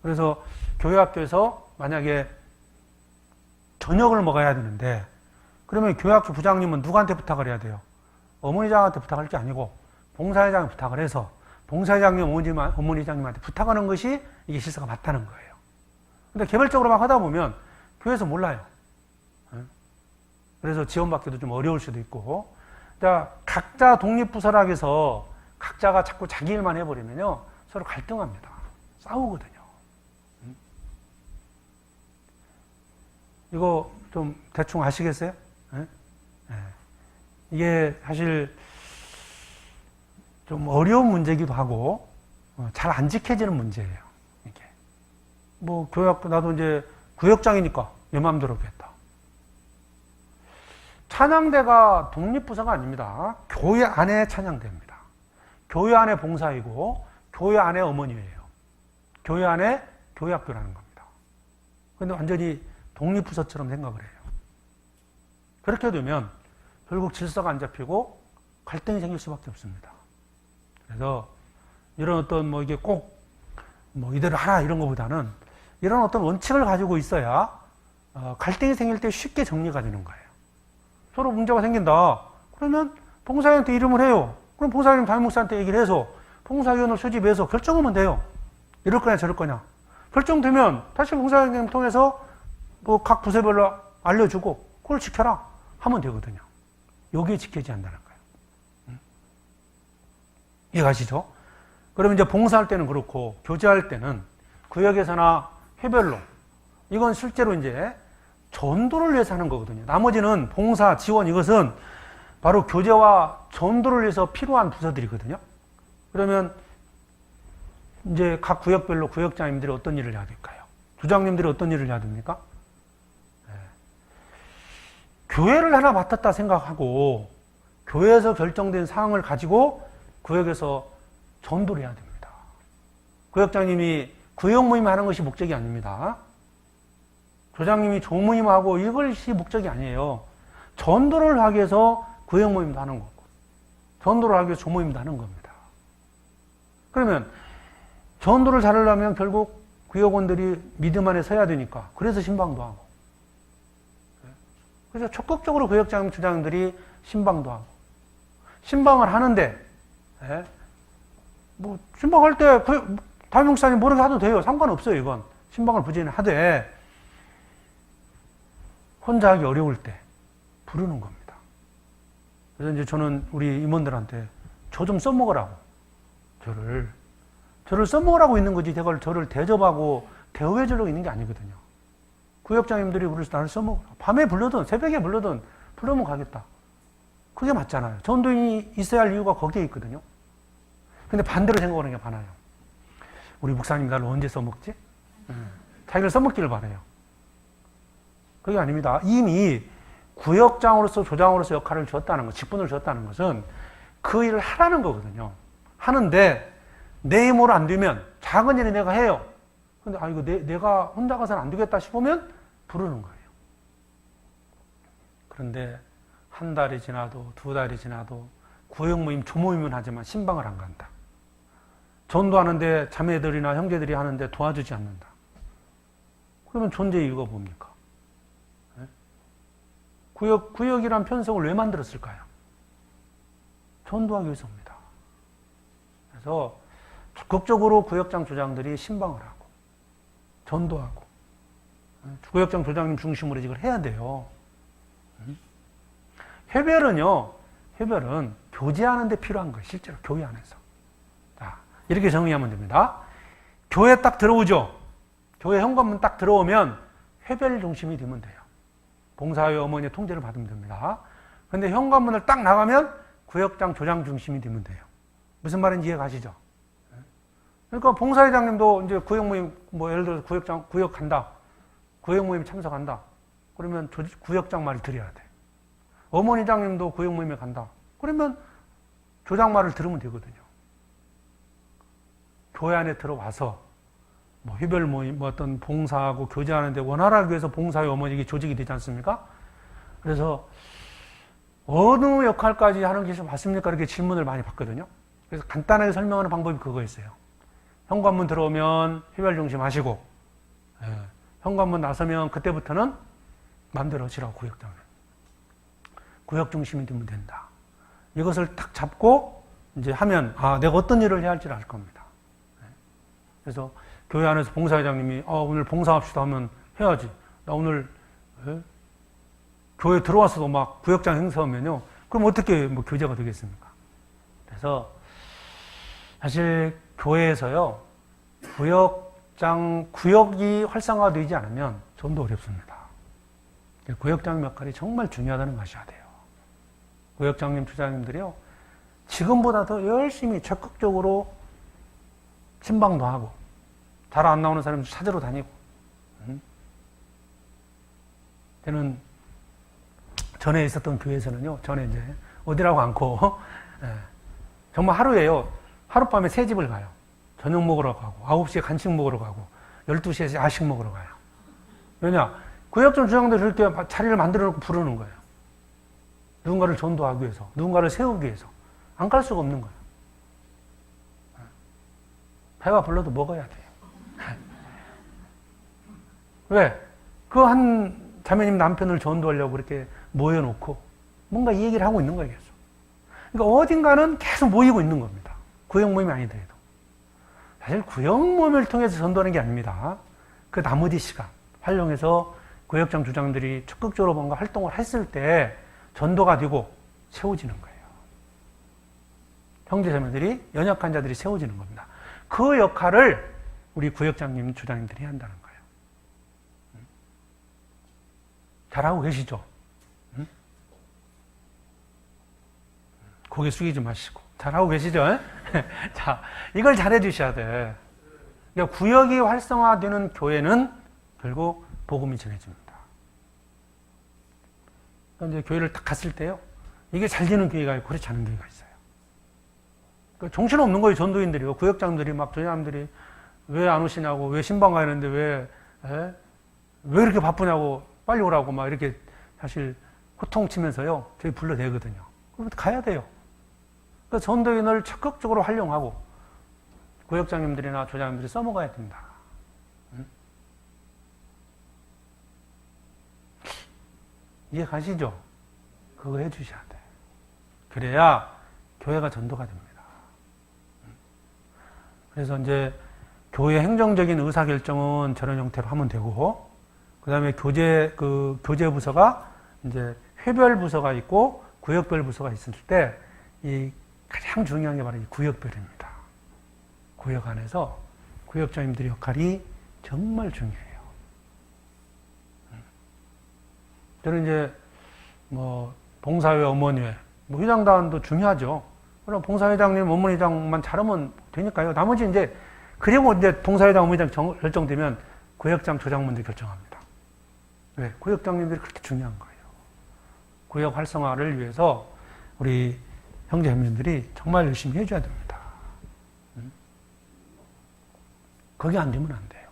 그래서 교회학교에서 만약에 저녁을 먹어야 되는데, 그러면 교회학교 부장님은 누구한테 부탁을 해야 돼요? 어머니장한테 부탁할 게 아니고 봉사회장에 부탁을 해서 봉사회장님, 어머니장님한테 부탁하는 것이 이게 실사가 맞다는 거예요. 근데 개별적으로 막 하다 보면 교회에서 몰라요. 그래서 지원받기도 좀 어려울 수도 있고. 자, 각자 독립부서락에서 각자가 자꾸 자기 일만 해버리면요, 서로 갈등합니다. 싸우거든요. 이거 좀 대충 아시겠어요? 이게 사실 좀 어려운 문제이기도 하고 잘 안 지켜지는 문제예요. 이게 뭐 교회학교, 나도 이제 구역장이니까 내 마음대로 하겠다. 찬양대가 독립부서가 아닙니다. 교회 안에 찬양대입니다. 교회 안에 봉사이고 교회 안에 어머니예요. 교회 안에 교회학교라는 겁니다. 그런데 완전히 독립부서처럼 생각을 해요. 그렇게 되면 결국 질서가 안 잡히고 갈등이 생길 수밖에 없습니다. 그래서 이런 어떤 뭐 이게 꼭 뭐 이대로 하라 이런 것보다는 이런 어떤 원칙을 가지고 있어야 갈등이 생길 때 쉽게 정리가 되는 거예요. 서로 문제가 생긴다. 그러면 봉사위원한테 이름을 해요. 그럼 봉사위원 담임목사한테 얘기를 해서 봉사위원을 소집해서 결정하면 돼요. 이럴 거냐 저럴 거냐. 결정되면 다시 봉사위원님 통해서 뭐 각 부서별로 알려주고 그걸 지켜라 하면 되거든요. 여기에 지켜지지 않는다는 거예요. 이해가시죠? 그러면 이제 봉사할 때는 그렇고 교제할 때는 구역에서나 회별로 이건 실제로 이제 전도를 위해서 하는 거거든요. 나머지는 봉사, 지원 이것은 바로 교제와 전도를 위해서 필요한 부서들이거든요. 그러면 이제 각 구역별로 구역장님들이 어떤 일을 해야 될까요? 부장님들이 어떤 일을 해야 됩니까? 교회를 하나 맡았다 생각하고 교회에서 결정된 사항을 가지고 구역에서 전도를 해야 됩니다. 구역장님이 구역 모임 하는 것이 목적이 아닙니다. 조장님이 조모임하고 이것이 목적이 아니에요. 전도를 하기 위해서 구역 모임도 하는 거고 전도를 하기 위해서 조모임도 하는 겁니다. 그러면 전도를 잘하려면 결국 구역원들이 믿음 안에 서야 되니까 그래서 신방도 하고 그래서 적극적으로 구역장 주장들이 신방도 하고 신방을 하는데 뭐 신방할 때 담임목사님 모르게 하도 돼요. 상관없어요. 이건 신방을 부지런히 하되 혼자 하기 어려울 때 부르는 겁니다. 그래서 이제 저는 우리 임원들한테 저 좀 써먹으라고 저를 써먹으라고 있는 거지 저를 대접하고 대우해 주려고 있는 게 아니거든요. 구역장님들이 그래서 나를 써먹으라고 밤에 불러든 새벽에 불러든 불러면 가겠다. 그게 맞잖아요. 전도인이 있어야 할 이유가 거기에 있거든요. 근데 반대로 생각하는 게 많아요. 우리 목사님 나를 언제 써먹지? 자기를 써먹기를 바라요. 그게 아닙니다. 이미 구역장으로서 조장으로서 역할을 줬다는 것, 직분을 줬다는 것은 그 일을 하라는 거거든요. 하는데 내 힘으로 안 되면 작은 일을 내가 해요. 근데 이거 내가 혼자 가서는 안 되겠다 싶으면 부르는 거예요. 그런데 한 달이 지나도 두 달이 지나도 구역 모임, 조모임은 하지만 신방을 안 간다. 전도하는데 자매들이나 형제들이 하는데 도와주지 않는다. 그러면 존재 이유가 뭡니까? 구역이란 편성을 왜 만들었을까요? 전도하기 위해서입니다. 그래서 적극적으로 구역장 조장들이 신방을 하고 전도하고 구역장 조장님 중심으로 이걸 해야 돼요. 회별은 교제하는 데 필요한 거예요. 실제로 교회 안에서. 자, 이렇게 정리하면 됩니다. 교회 딱 들어오죠. 교회 현관문 딱 들어오면 회별 중심이 되면 돼요. 봉사회 어머니의 통제를 받으면 됩니다. 근데 현관문을 딱 나가면 구역장 조장 중심이 되면 돼요. 무슨 말인지 이해 가시죠? 그러니까 봉사회장님도 이제 구역 모임, 뭐 예를 들어서 구역 간다. 구역 모임 참석한다. 그러면 구역장 말을 드려야 돼. 어머니장님도 구역 모임에 간다. 그러면 조장 말을 들으면 되거든요. 교회 안에 들어와서 뭐 회별 모임, 뭐 어떤 봉사하고 교제하는데 원활하기 위해서 봉사회 어머니 조직이 되지 않습니까? 그래서 어느 역할까지 하는 게 맞습니까? 이렇게 질문을 많이 받거든요. 그래서 간단하게 설명하는 방법이 그거였어요. 현관문 들어오면 회별 중심 하시고, 현관문 나서면 그때부터는 마음대로 하시라고, 구역장을. 구역 중심이 되면 된다. 이것을 딱 잡고 이제 하면, 내가 어떤 일을 해야 할지를 알 겁니다. 그래서 교회 안에서 봉사회장님이, 오늘 봉사합시다 하면 해야지. 나 오늘, 교회 들어와서도 막 구역장 행사하면요. 그럼 어떻게 뭐 교제가 되겠습니까? 그래서 사실 교회에서요, 구역이 활성화되지 않으면 전도 어렵습니다. 구역장 역할이 정말 중요하다는 걸 아셔야 돼요. 구역장님, 주장님들이요, 지금보다 더 열심히 적극적으로 신방도 하고, 잘 안 나오는 사람 찾으러 다니고, 저는 전에 있었던 교회에서는요, 전에 이제 어디라고 않고, 정말 하루에요, 하룻밤에 3집을 가요. 저녁 먹으러 가고, 9시에 간식 먹으러 가고, 12시에 야식 먹으러 가요. 왜냐? 구역장 주장들 이렇게 자리를 만들어 놓고 부르는 거예요. 누군가를 전도하기 위해서, 누군가를 세우기 위해서. 안 갈 수가 없는 거예요. 배가 불러도 먹어야 돼요. 왜? 그 한 자매님 남편을 전도하려고 이렇게 모여놓고 뭔가 이 얘기를 하고 있는 거예요, 계속. 그러니까 어딘가는 계속 모이고 있는 겁니다. 구역 모임이 아니더라도. 사실 구역 모임을 통해서 전도하는 게 아닙니다. 그 나머지 시간 활용해서 구역장 주장들이 적극적으로 뭔가 활동을 했을 때 전도가 되고 세워지는 거예요. 형제자매들이, 연약한 자들이 세워지는 겁니다. 그 역할을 우리 구역장님, 주장님들이 해야 한다는 거예요. 잘하고 계시죠? 고개 숙이지 마시고. 잘하고 계시죠? 자, 이걸 잘해 주셔야 돼. 그러니까 구역이 활성화되는 교회는 결국 복음이 전해집니다. 그러니까 이제 교회를 딱 갔을 때요, 이게 잘 되는 교회가 있고 그렇지 않은 교회가 있어요. 그러니까 정신없는 거예요, 전도인들이요. 구역장들이 막 조장들이 왜 안 오시냐고, 왜 신방 가는데 왜 이렇게 바쁘냐고, 빨리 오라고 막 이렇게 사실 호통치면서요, 저희 불러내거든요. 그럼 가야 돼요. 그러니까 전도인을 적극적으로 활용하고 구역장님들이나 조장님들이 써먹어야 됩니다. 이해 가시죠? 그거 해주셔야 돼. 그래야 교회가 전도가 됩니다. 그래서 이제 교회 행정적인 의사결정은 저런 형태로 하면 되고, 그 다음에 교제 부서가 이제 회별 부서가 있고 구역별 부서가 있을 때 이 가장 중요한 게 바로 이 구역별입니다. 구역 안에서 구역장님들의 역할이 정말 중요해요. 저는 이제 뭐 봉사회, 어머니회, 뭐 회장단도 중요하죠. 그럼 봉사회장님, 어머니장만 잘하면 되니까요. 나머지 이제 그리고 이제 봉사회장, 어머니장 결정되면 구역장, 조장분들이 결정합니다. 왜? 구역장님들이 그렇게 중요한 거예요. 구역 활성화를 위해서 우리 형제 자매들이 정말 열심히 해줘야 됩니다. 그게 안 되면 안 돼요.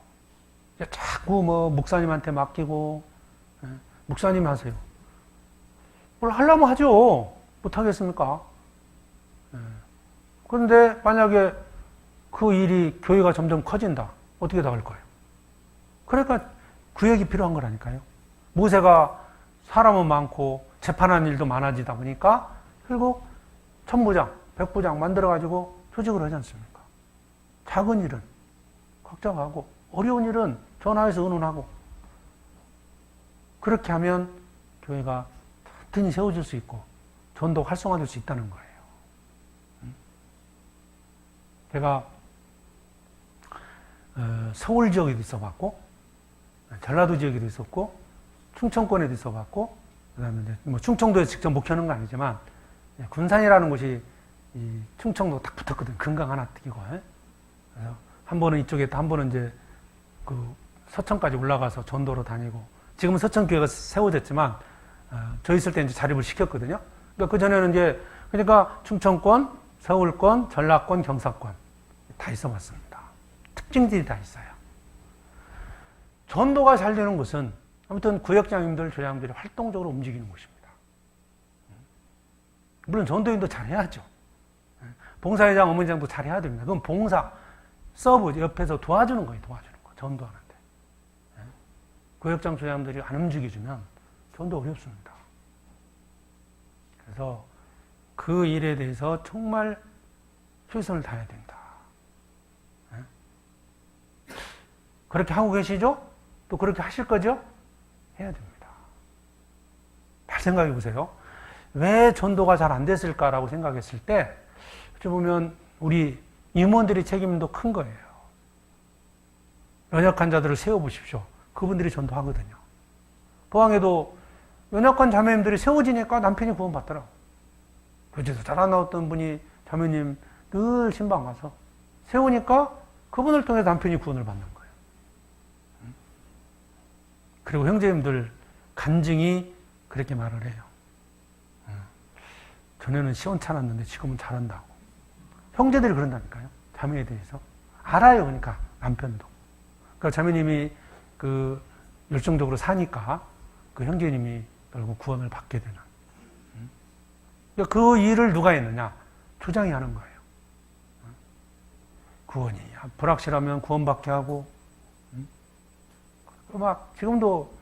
자꾸 뭐 목사님한테 맡기고, 목사님이 하세요. 뭘 하려면 하죠. 못하겠습니까? 그런데 만약에 그 일이 교회가 점점 커진다. 어떻게 나갈 거예요? 그러니까 구역이 필요한 거라니까요. 모세가 사람은 많고 재판하는 일도 많아지다 보니까 결국 천부장, 백부장 만들어가지고 조직을 하지 않습니까? 작은 일은 걱정하고 어려운 일은 전화해서 의논하고 그렇게 하면 교회가 튼튼히 세워질 수 있고 전도 활성화될 수 있다는 거예요. 제가 서울 지역에도 있어봤고 전라도 지역에도 있었고 충청권에도 있어봤고 그다음에 이제 뭐 충청도에 직접 목회하는 건 아니지만 군산이라는 곳이 이 충청도 딱 붙었거든. 금강 하나 뛰고. 그래서 한 번은 이쪽에 한 번은 이제 그 서천까지 올라가서 전도로 다니고 지금은 서천교회가 세워졌지만 저 있을 때 이제 자립을 시켰거든요. 그러니까 그 전에는 이제 그러니까 충청권, 서울권, 전라권, 경상권 다 있어봤습니다. 특징들이 다 있어요. 전도가 잘 되는 곳은 아무튼 구역장님들, 조장님들이 활동적으로 움직이는 곳입니다. 물론 전도인도 잘해야죠. 봉사회장, 어머니장도 잘해야 됩니다. 그건 봉사, 서브 옆에서 도와주는 거예요. 도와주는 거. 전도하는데. 구역장, 조장님들이 안 움직여주면 전도 어렵습니다. 그래서 그 일에 대해서 정말 최선을 다해야 된다. 그렇게 하고 계시죠? 또 그렇게 하실 거죠? 해야 됩니다. 잘 생각해 보세요. 왜 전도가 잘 안 됐을까라고 생각했을 때 어찌 보면 우리 임원들의 책임도 큰 거예요. 연약한 자들을 세워보십시오. 그분들이 전도하거든요. 포항에도 연약한 자매님들이 세워지니까 남편이 구원받더라고. 교제도 잘 안 나왔던 분이 자매님 늘 신방 가서 세우니까 그분을 통해 남편이 구원을 받는 거예요. 그리고 형제님들 간증이 그렇게 말을 해요. 전에는 시원찮았는데 지금은 잘한다고. 형제들이 그런다니까요. 자매에 대해서. 알아요. 그러니까 남편도. 그러니까 자매님이 그 열정적으로 사니까 그 형제님이 결국 구원을 받게 되는. 그러니까 그 일을 누가 했느냐? 조장이 하는 거예요. 구원이 불확실하면 구원받게 하고 막 지금도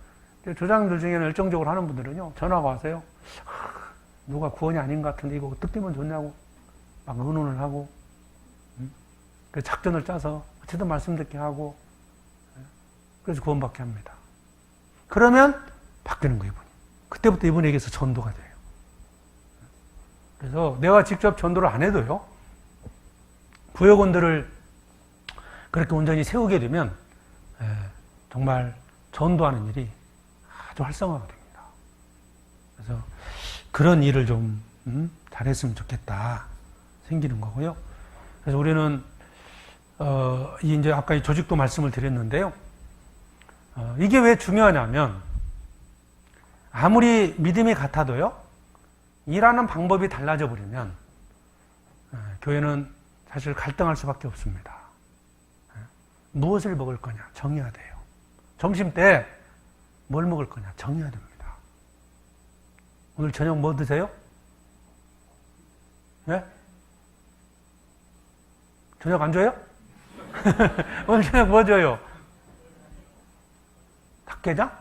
조장님들 중에는 열정적으로 하는 분들은요 전화가 와서요 누가 구원이 아닌 것 같은데 이거 어떻게 하면 좋냐고 막 의논을 하고 그 작전을 짜서 어쨌든 말씀 듣게 하고 그래서 구원받게 합니다. 그러면 바뀌는 거예요. 이분이. 그때부터 이분에게서 전도가 돼요. 그래서 내가 직접 전도를 안 해도요 구역원들을 그렇게 온전히 세우게 되면 정말 전도하는 일이 아주 활성화가 됩니다. 그래서 그런 일을 좀 잘했으면 좋겠다 생기는 거고요. 그래서 우리는 이제 아까 이 조직도 말씀을 드렸는데요. 이게 왜 중요하냐면 아무리 믿음이 같아도요 일하는 방법이 달라져 버리면 교회는 사실 갈등할 수밖에 없습니다. 무엇을 먹을 거냐 정해야 돼요. 점심 때 뭘 먹을 거냐 정해야 됩니다. 오늘 저녁 뭐 드세요? 네? 저녁 안 줘요? 오늘 저녁 뭐 줘요? 닭게장?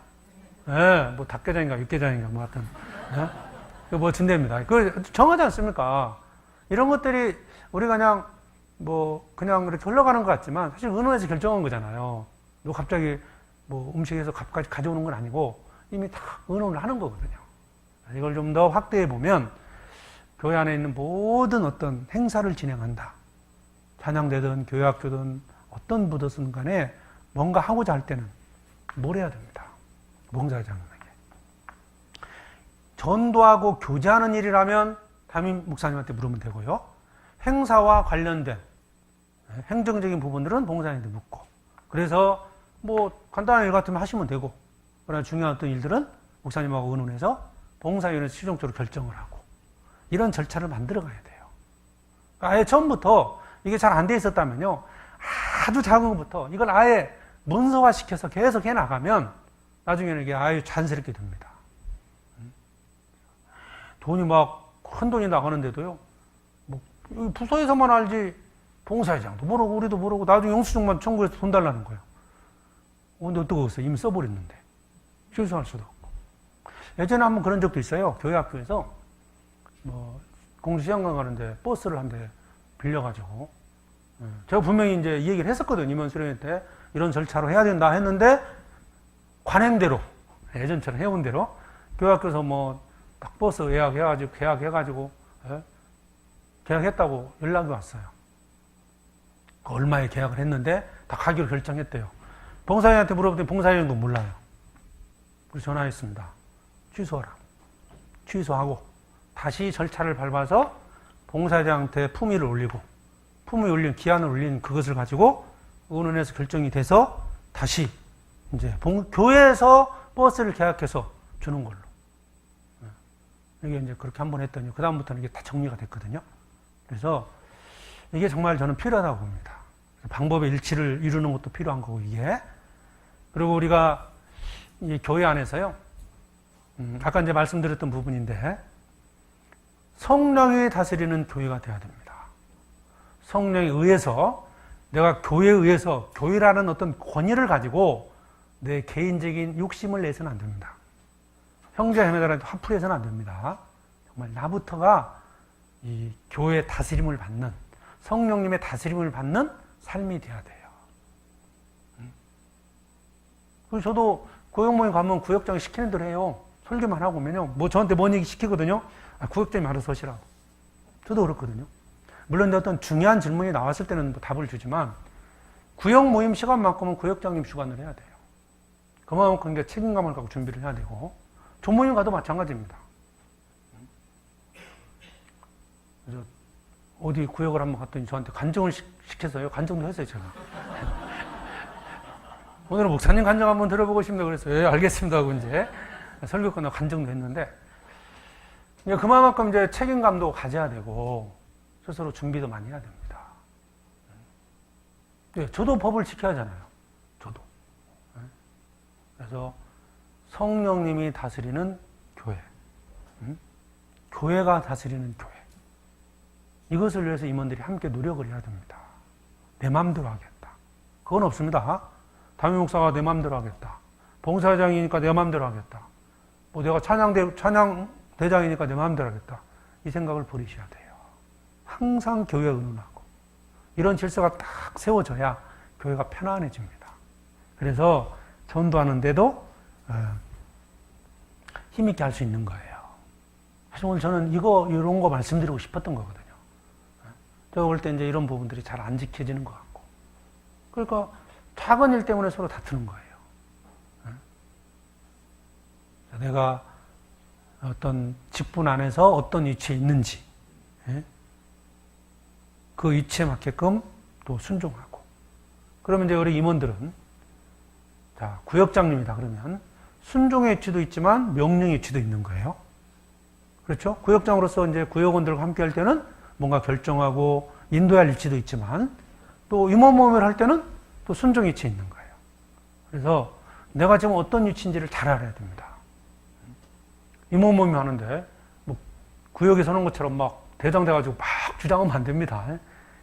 네, 뭐 닭게장인가 육게장인가 뭐 하여튼 네? 뭐 준답니다. 그 정하지 않습니까? 이런 것들이 우리가 그냥 뭐 그냥 이렇게 흘러가는 것 같지만 사실 의논해서 결정한 거잖아요. 너 갑자기 뭐 음식에서 값까지 가져오는 건 아니고 이미 다 의논을 하는 거거든요. 이걸 좀 더 확대해 보면 교회 안에 있는 모든 어떤 행사를 진행한다. 찬양대든 교회학교든 어떤 부서든 간에 뭔가 하고자 할 때는 뭘 해야 됩니다. 봉사자님에게. 전도하고 교제하는 일이라면 담임 목사님한테 물으면 되고요. 행사와 관련된 행정적인 부분들은 봉사자님한테 묻고 그래서 뭐 간단한 일 같으면 하시면 되고 그러나 중요한 어떤 일들은 목사님하고 의논해서 봉사위원회에서 최종적으로 결정을 하고 이런 절차를 만들어 가야 돼요. 그러니까 아예 처음부터 이게 잘 안 돼 있었다면요 아주 작은 것부터 이걸 아예 문서화시켜서 계속 해나가면 나중에는 이게 아예 자연스럽게 됩니다. 돈이 막 큰 돈이 나가는데도요 뭐 부서에서만 알지 봉사회장도 모르고 우리도 모르고 나중에 영수증만 청구해서 돈 달라는 거예요. 근데 어떡하겠어요? 이미 써버렸는데 취소할 수도 없고. 예전에 한번 그런 적도 있어요. 교회 학교에서 뭐 공주 시험관 가는데 버스를 한 대 빌려가지고 제가 분명히 이제 이 얘기를 했었거든요. 임원 수련회 때 이런 절차로 해야 된다 했는데 관행대로 예전처럼 해온 대로 교회학교에서 뭐 딱 버스 계약해가지고 계약했다고 연락이 왔어요. 얼마에 계약을 했는데 다 가기로 결정했대요. 봉사회한테 물어봤더니 봉사회장도 몰라요. 그래서 전화했습니다. 취소하라. 취소하고 다시 절차를 밟아서 봉사회장한테 품위를 올리고 품위 올린 기한을 올린 그것을 가지고 의논해서 결정이 돼서 다시 이제 교회에서 버스를 계약해서 주는 걸로. 이게 이제 그렇게 한번 했더니 그다음부터는 이게 다 정리가 됐거든요. 그래서 이게 정말 저는 필요하다고 봅니다. 방법의 일치를 이루는 것도 필요한 거고 이게. 그리고 우리가 이 교회 안에서요. 아까 이제 말씀드렸던 부분인데 성령이 다스리는 교회가 되어야 됩니다. 성령에 의해서 내가 교회에 의해서 교회라는 어떤 권위를 가지고 내 개인적인 욕심을 내서는 안 됩니다. 형제자매들한테 화풀이해서는 안 됩니다. 정말 나부터가 이 교회의 다스림을 받는 성령님의 다스림을 받는 삶이 돼야 돼요. 그래서 저도 구역 모임 가면 구역장이 시키는 대로 해요. 설교만 하고 오면요. 뭐 저한테 뭔 얘기 시키거든요. 구역장이 알아서 하시라고. 저도 그렇거든요. 물론 어떤 중요한 질문이 나왔을 때는 뭐 답을 주지만 구역 모임 시간만큼은 구역장님 주관을 해야 돼요. 그만큼 그러니까 책임감을 갖고 준비를 해야 되고 조모임 가도 마찬가지입니다. 그래서 어디 구역을 한번 갔더니 저한테 간증을 시켜서요. 간증도 했어요, 제가. 오늘은 목사님 간증 한번 들어보고 싶네요. 그래서 예, 알겠습니다 하고 이제 설교 끝나고 간증도 했는데 그만큼 이제 책임감도 가져야 되고 스스로 준비도 많이 해야 됩니다. 네, 저도 법을 지켜야 하잖아요. 저도. 그래서 성령님이 다스리는 교회, 교회가 다스리는 교회. 이것을 위해서 임원들이 함께 노력을 해야 됩니다. 내 마음대로 하겠다. 그건 없습니다. 담임 목사가 내 마음대로 하겠다. 봉사장이니까 내 마음대로 하겠다. 뭐 내가 찬양대장이니까 내 마음대로 하겠다. 이 생각을 버리셔야 돼요. 항상 교회에 의논하고 이런 질서가 딱 세워져야 교회가 편안해집니다. 그래서 전도하는데도 힘있게 할 수 있는 거예요. 사실 오늘 저는 이런 거 말씀드리고 싶었던 거거든요. 제가 볼 때 이제 이런 부분들이 잘 안 지켜지는 것 같고. 그러니까 작은 일 때문에 서로 다투는 거예요. 내가 어떤 직분 안에서 어떤 위치에 있는지, 그 위치에 맞게끔 또 순종하고. 그러면 이제 우리 임원들은, 자, 구역장님이다 그러면 순종의 위치도 있지만 명령의 위치도 있는 거예요. 그렇죠? 구역장으로서 이제 구역원들과 함께 할 때는 뭔가 결정하고 인도할 위치도 있지만 또 임원 모임을 할 때는 또 순종 위치에 있는 거예요. 그래서 내가 지금 어떤 위치인지를 잘 알아야 됩니다. 임원 모임 하는데 뭐 구역에 서는 것처럼 막 대장돼가지고 막 주장하면 안 됩니다.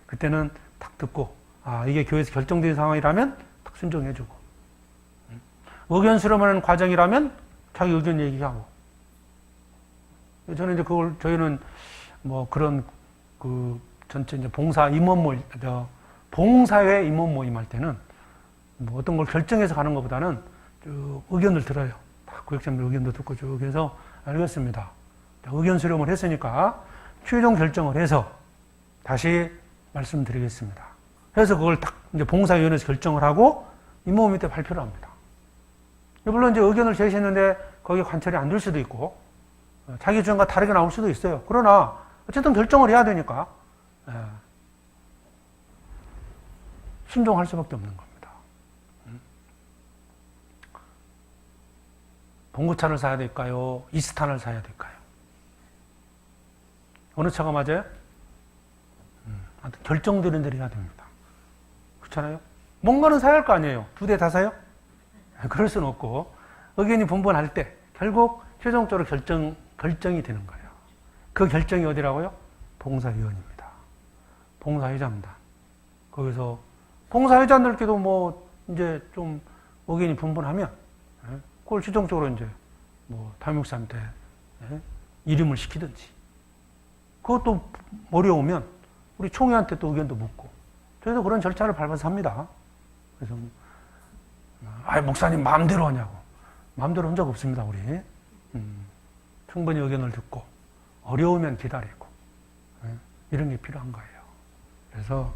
그때는 딱 듣고 이게 교회에서 결정된 상황이라면 딱 순종해주고 의견 수렴하는 과정이라면 자기 의견 얘기하고. 저는 이제 저희는 뭐 그런 전체 이제 봉사회 임원 모임 할 때는 뭐 어떤 걸 결정해서 가는 것보다는 쭉 의견을 들어요. 구역장들 의견도 듣고 쭉 해서 알겠습니다. 의견 수렴을 했으니까 최종 결정을 해서 다시 말씀드리겠습니다. 그래서 그걸 딱 이제 봉사위원회에서 결정을 하고 임원 밑에 발표를 합니다. 물론 이제 의견을 제시했는데 거기에 관철이 안 될 수도 있고 자기 주장과 다르게 나올 수도 있어요. 그러나 어쨌든 결정을 해야 되니까 순종할 수밖에 없는 겁니다. 봉구차를 사야 될까요? 이스탄을 사야 될까요? 어느 차가 맞아요? 결정되는 대로 해야 됩니다. 그렇잖아요? 뭔가는 사야 할 거 아니에요. 2대 다 사요? 그럴 수는 없고 의견이 분분할 때 결국 최종적으로 결정이 되는 거예요. 그 결정이 어디라고요? 봉사위원입니다. 봉사회장단. 거기서 봉사회장들끼리도 뭐 이제 좀 의견이 분분하면 그걸 최종적으로 이제 뭐 담임목사한테 이름을 시키든지. 그것도 어려우면 우리 총회한테 또 의견도 묻고. 저희도 그런 절차를 밟아서 합니다. 그래서 목사님 마음대로 하냐고. 마음대로 한 적 없습니다, 우리. 충분히 의견을 듣고, 어려우면 기다리고, 이런 게 필요한 거예요. 그래서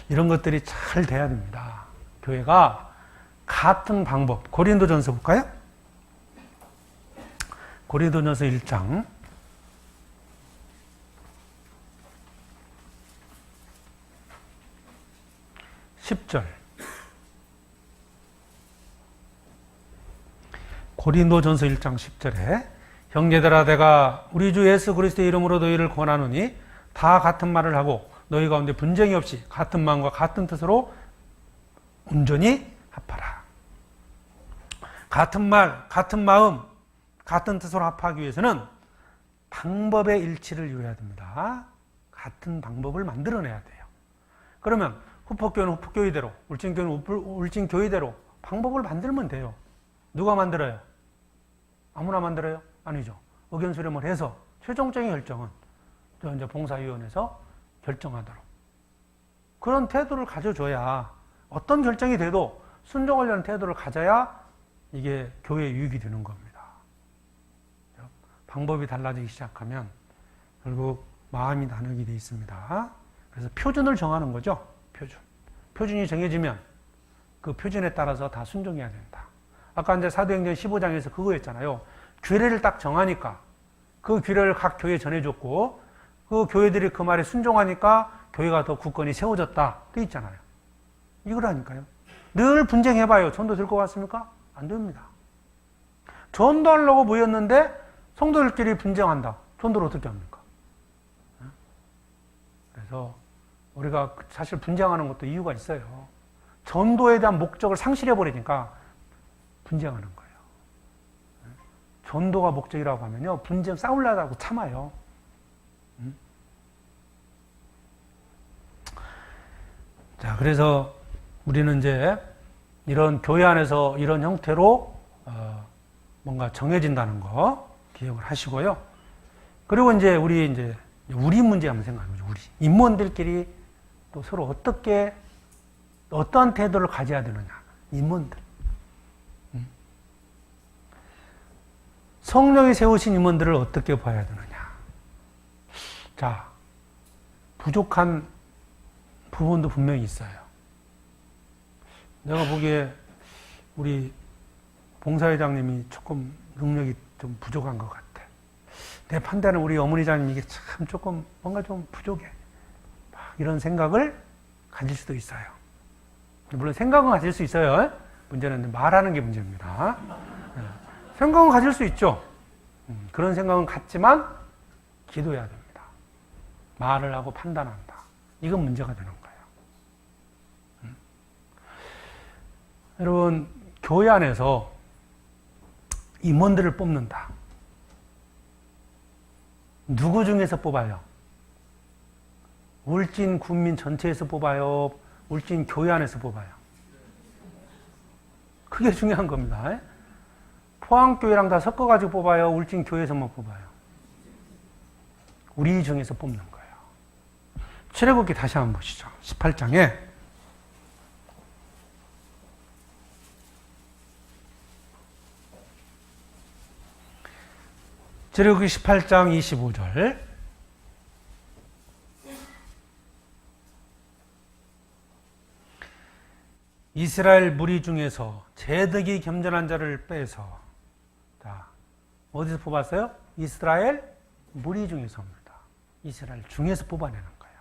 이런 것들이 잘 돼야 됩니다. 교회가 같은 방법, 고린도전서 볼까요? 고린도전서 1장 10절. 고린도전서 1장 10절에 형제들아 내가 우리 주 예수 그리스도의 이름으로 너희를 권하노니 다 같은 말을 하고 너희 가운데 분쟁이 없이 같은 마음과 같은 뜻으로 온전히 합하라. 같은 말, 같은 마음, 같은 뜻으로 합하기 위해서는 방법의 일치를 이루어야 됩니다. 같은 방법을 만들어내야 돼요. 그러면 후폭교회는 후폭교회대로, 울진교회는 울진교회대로 방법을 만들면 돼요. 누가 만들어요? 아무나 만들어요? 아니죠. 의견 수렴을 해서 최종적인 결정은 이제 봉사위원회에서 결정하도록. 그런 태도를 가져줘야 어떤 결정이 돼도 순종하려는 태도를 가져야 이게 교회에 유익이 되는 겁니다. 방법이 달라지기 시작하면 결국 마음이 나누게 되어 있습니다. 그래서 표준을 정하는 거죠. 표준이 정해지면 그 표준에 따라서 다 순종해야 된다. 아까 이제 사도행전 15장에서 그거였잖아요. 규례를 딱 정하니까 그 규례를 각 교회에 전해줬고 그 교회들이 그 말에 순종하니까 교회가 더 굳건히 세워졌다. 돼 있잖아요. 이거라니까요. 늘 분쟁해봐요. 전도 될 것 같습니까? 안 됩니다. 전도하려고 모였는데 성도들끼리 분쟁한다. 전도를 어떻게 합니까? 그래서 우리가 사실 분쟁하는 것도 이유가 있어요. 전도에 대한 목적을 상실해버리니까 분쟁하는 거예요. 전도가 목적이라고 하면요. 분쟁 싸우려고 참아요. 자, 그래서 우리는 이제 이런 교회 안에서 이런 형태로 뭔가 정해진다는 거 기억을 하시고요. 그리고 이제 우리 문제 한번 생각해 보죠. 우리 임무원들끼리 또 서로 어떠한 태도를 가져야 되느냐. 임무원들. 성령이 세우신 임원들을 어떻게 봐야 되느냐. 자, 부족한 부분도 분명히 있어요. 내가 보기에 우리 봉사회장님이 조금 능력이 좀 부족한 것 같아. 내 판단은 우리 어머니장님 이게 참 조금 뭔가 좀 부족해. 이런 생각을 가질 수도 있어요. 물론 생각은 가질 수 있어요. 문제는 말하는 게 문제입니다. 생각은 가질 수 있죠. 그런 생각은 갖지만 기도해야 됩니다. 말을 하고 판단한다. 이건 문제가 되는 거예요. 여러분, 교회 안에서 임원들을 뽑는다. 누구 중에서 뽑아요? 울진 군민 전체에서 뽑아요? 울진 교회 안에서 뽑아요? 그게 중요한 겁니다. 포항교회랑 다 섞어가지고 뽑아요? 울진 교회에서만 뽑아요? 우리 중에서 뽑는 거예요. 출애굽기 다시 한번 보시죠. 18장에 출애굽기 18장 25절 이스라엘 무리 중에서 재덕이 겸전한 자를 빼서 자, 어디서 뽑았어요? 이스라엘 무리 중에서입니다. 이스라엘 중에서 뽑아내는 거예요.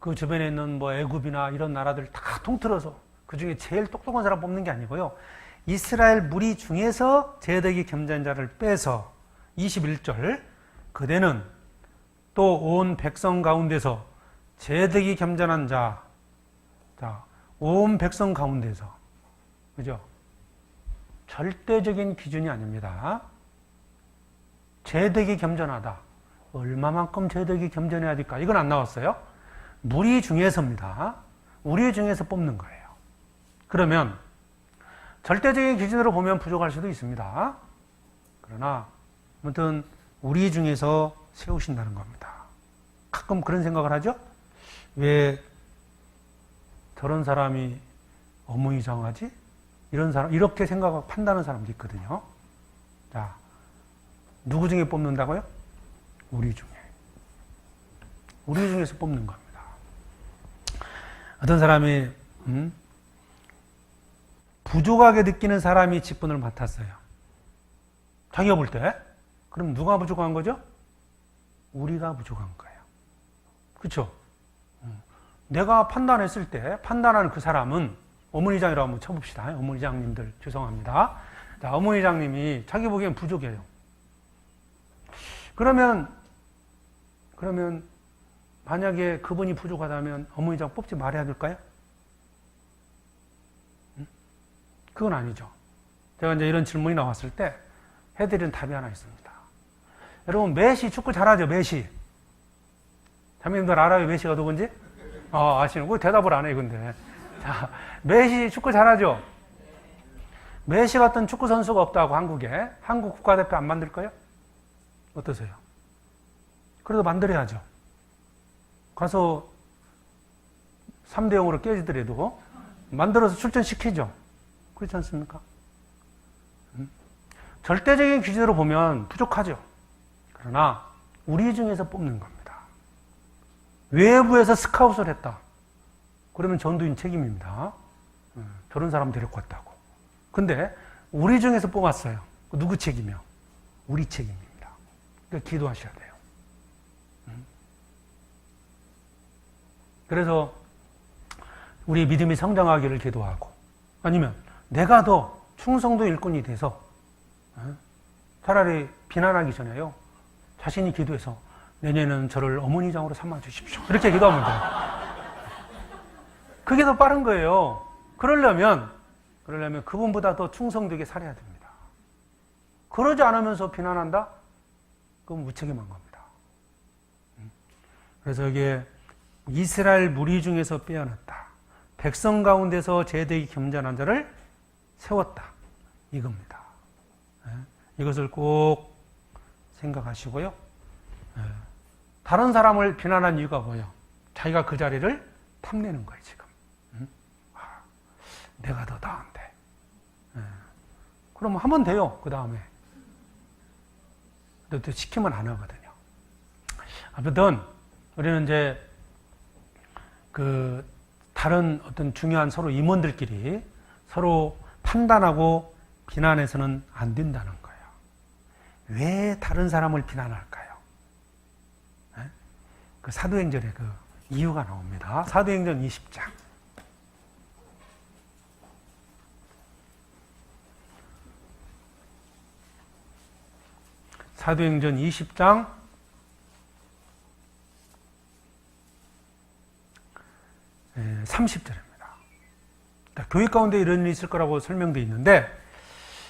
그 주변에 있는 뭐 애굽이나 이런 나라들 다 통틀어서 그 중에 제일 똑똑한 사람 뽑는 게 아니고요. 이스라엘 무리 중에서 재덕이 겸전한 자를 빼서 21절 그대는 또 온 백성 가운데서 재덕이 겸전한 자, 온 백성 가운데서 그죠? 절대적인 기준이 아닙니다. 재덕이 겸전하다. 얼마만큼 재덕이 겸전해야 될까? 이건 안 나왔어요. 무리 중에서입니다. 우리 중에서 뽑는 거예요. 그러면 절대적인 기준으로 보면 부족할 수도 있습니다. 그러나 아무튼 우리 중에서 세우신다는 겁니다. 가끔 그런 생각을 하죠. 왜 저런 사람이 어머니장하지? 이런 사람, 이렇게 생각하고 판단하는 사람도 있거든요. 자, 누구 중에 뽑는다고요? 우리 중에. 우리 중에서 뽑는 겁니다. 어떤 사람이, 부족하게 느끼는 사람이 직분을 맡았어요. 자기가 볼 때. 그럼 누가 부족한 거죠? 우리가 부족한 거예요. 그렇죠? 내가 판단했을 때 판단하는 그 사람은 어머니장이라고 한번 쳐봅시다. 어머니장님들 죄송합니다. 자, 어머니장님이 자기 보기엔 부족해요. 그러면 만약에 그분이 부족하다면 어머니장 뽑지 말아야 될까요? 그건 아니죠. 제가 이제 이런 질문이 나왔을 때 해드리는 답이 하나 있습니다. 여러분, 메시 축구 잘하죠? 메시. 자매님들 알아요? 메시가 누군지? 아시는 거 대답을 안 해, 근데. 자, 메시 축구 잘하죠? 메시 같은 축구 선수가 없다고 한국에 한국 국가대표 안 만들 거예요? 어떠세요? 그래도 만들어야죠. 가서 3대 0으로 깨지더라도 만들어서 출전시키죠. 그렇지 않습니까? 절대적인 기준으로 보면 부족하죠. 그러나 우리 중에서 뽑는 겁니다. 외부에서 스카웃을 했다. 그러면 전도인 책임입니다. 저런 사람 데리고 왔다고. 근데 우리 중에서 뽑았어요. 누구 책임이요? 우리 책임입니다. 그러니까 기도하셔야 돼요. 그래서 우리 믿음이 성장하기를 기도하고, 아니면 내가 더 충성도 일꾼이 돼서 차라리 비난하기 전에요, 자신이 기도해서 내년에는 저를 어머니장으로 삼아 주십시오. 이렇게 기도하면 돼요. 그게 더 빠른 거예요. 그러려면 그분보다 더 충성되게 살아야 됩니다. 그러지 않으면서 비난한다? 그건 무책임한 겁니다. 그래서 이게 이스라엘 무리 중에서 빼어났다. 백성 가운데서 제대히 겸손한 자를 세웠다. 이겁니다. 이것을 꼭 생각하시고요. 다른 사람을 비난한 이유가 뭐예요? 자기가 그 자리를 탐내는 거예요, 지금. 내가 더 나은데. 그러면 하면 돼요, 그 다음에. 근데 또 시키면 안 하거든요. 아무튼, 우리는 이제, 다른 어떤 중요한 서로 임원들끼리 서로 판단하고 비난해서는 안 된다는 거예요. 왜 다른 사람을 비난할까요? 그 사도행전에 그 이유가 나옵니다. 사도행전 20장. 사도행전 20장 30절입니다. 교회 가운데 이런 일이 있을 거라고 설명되어 있는데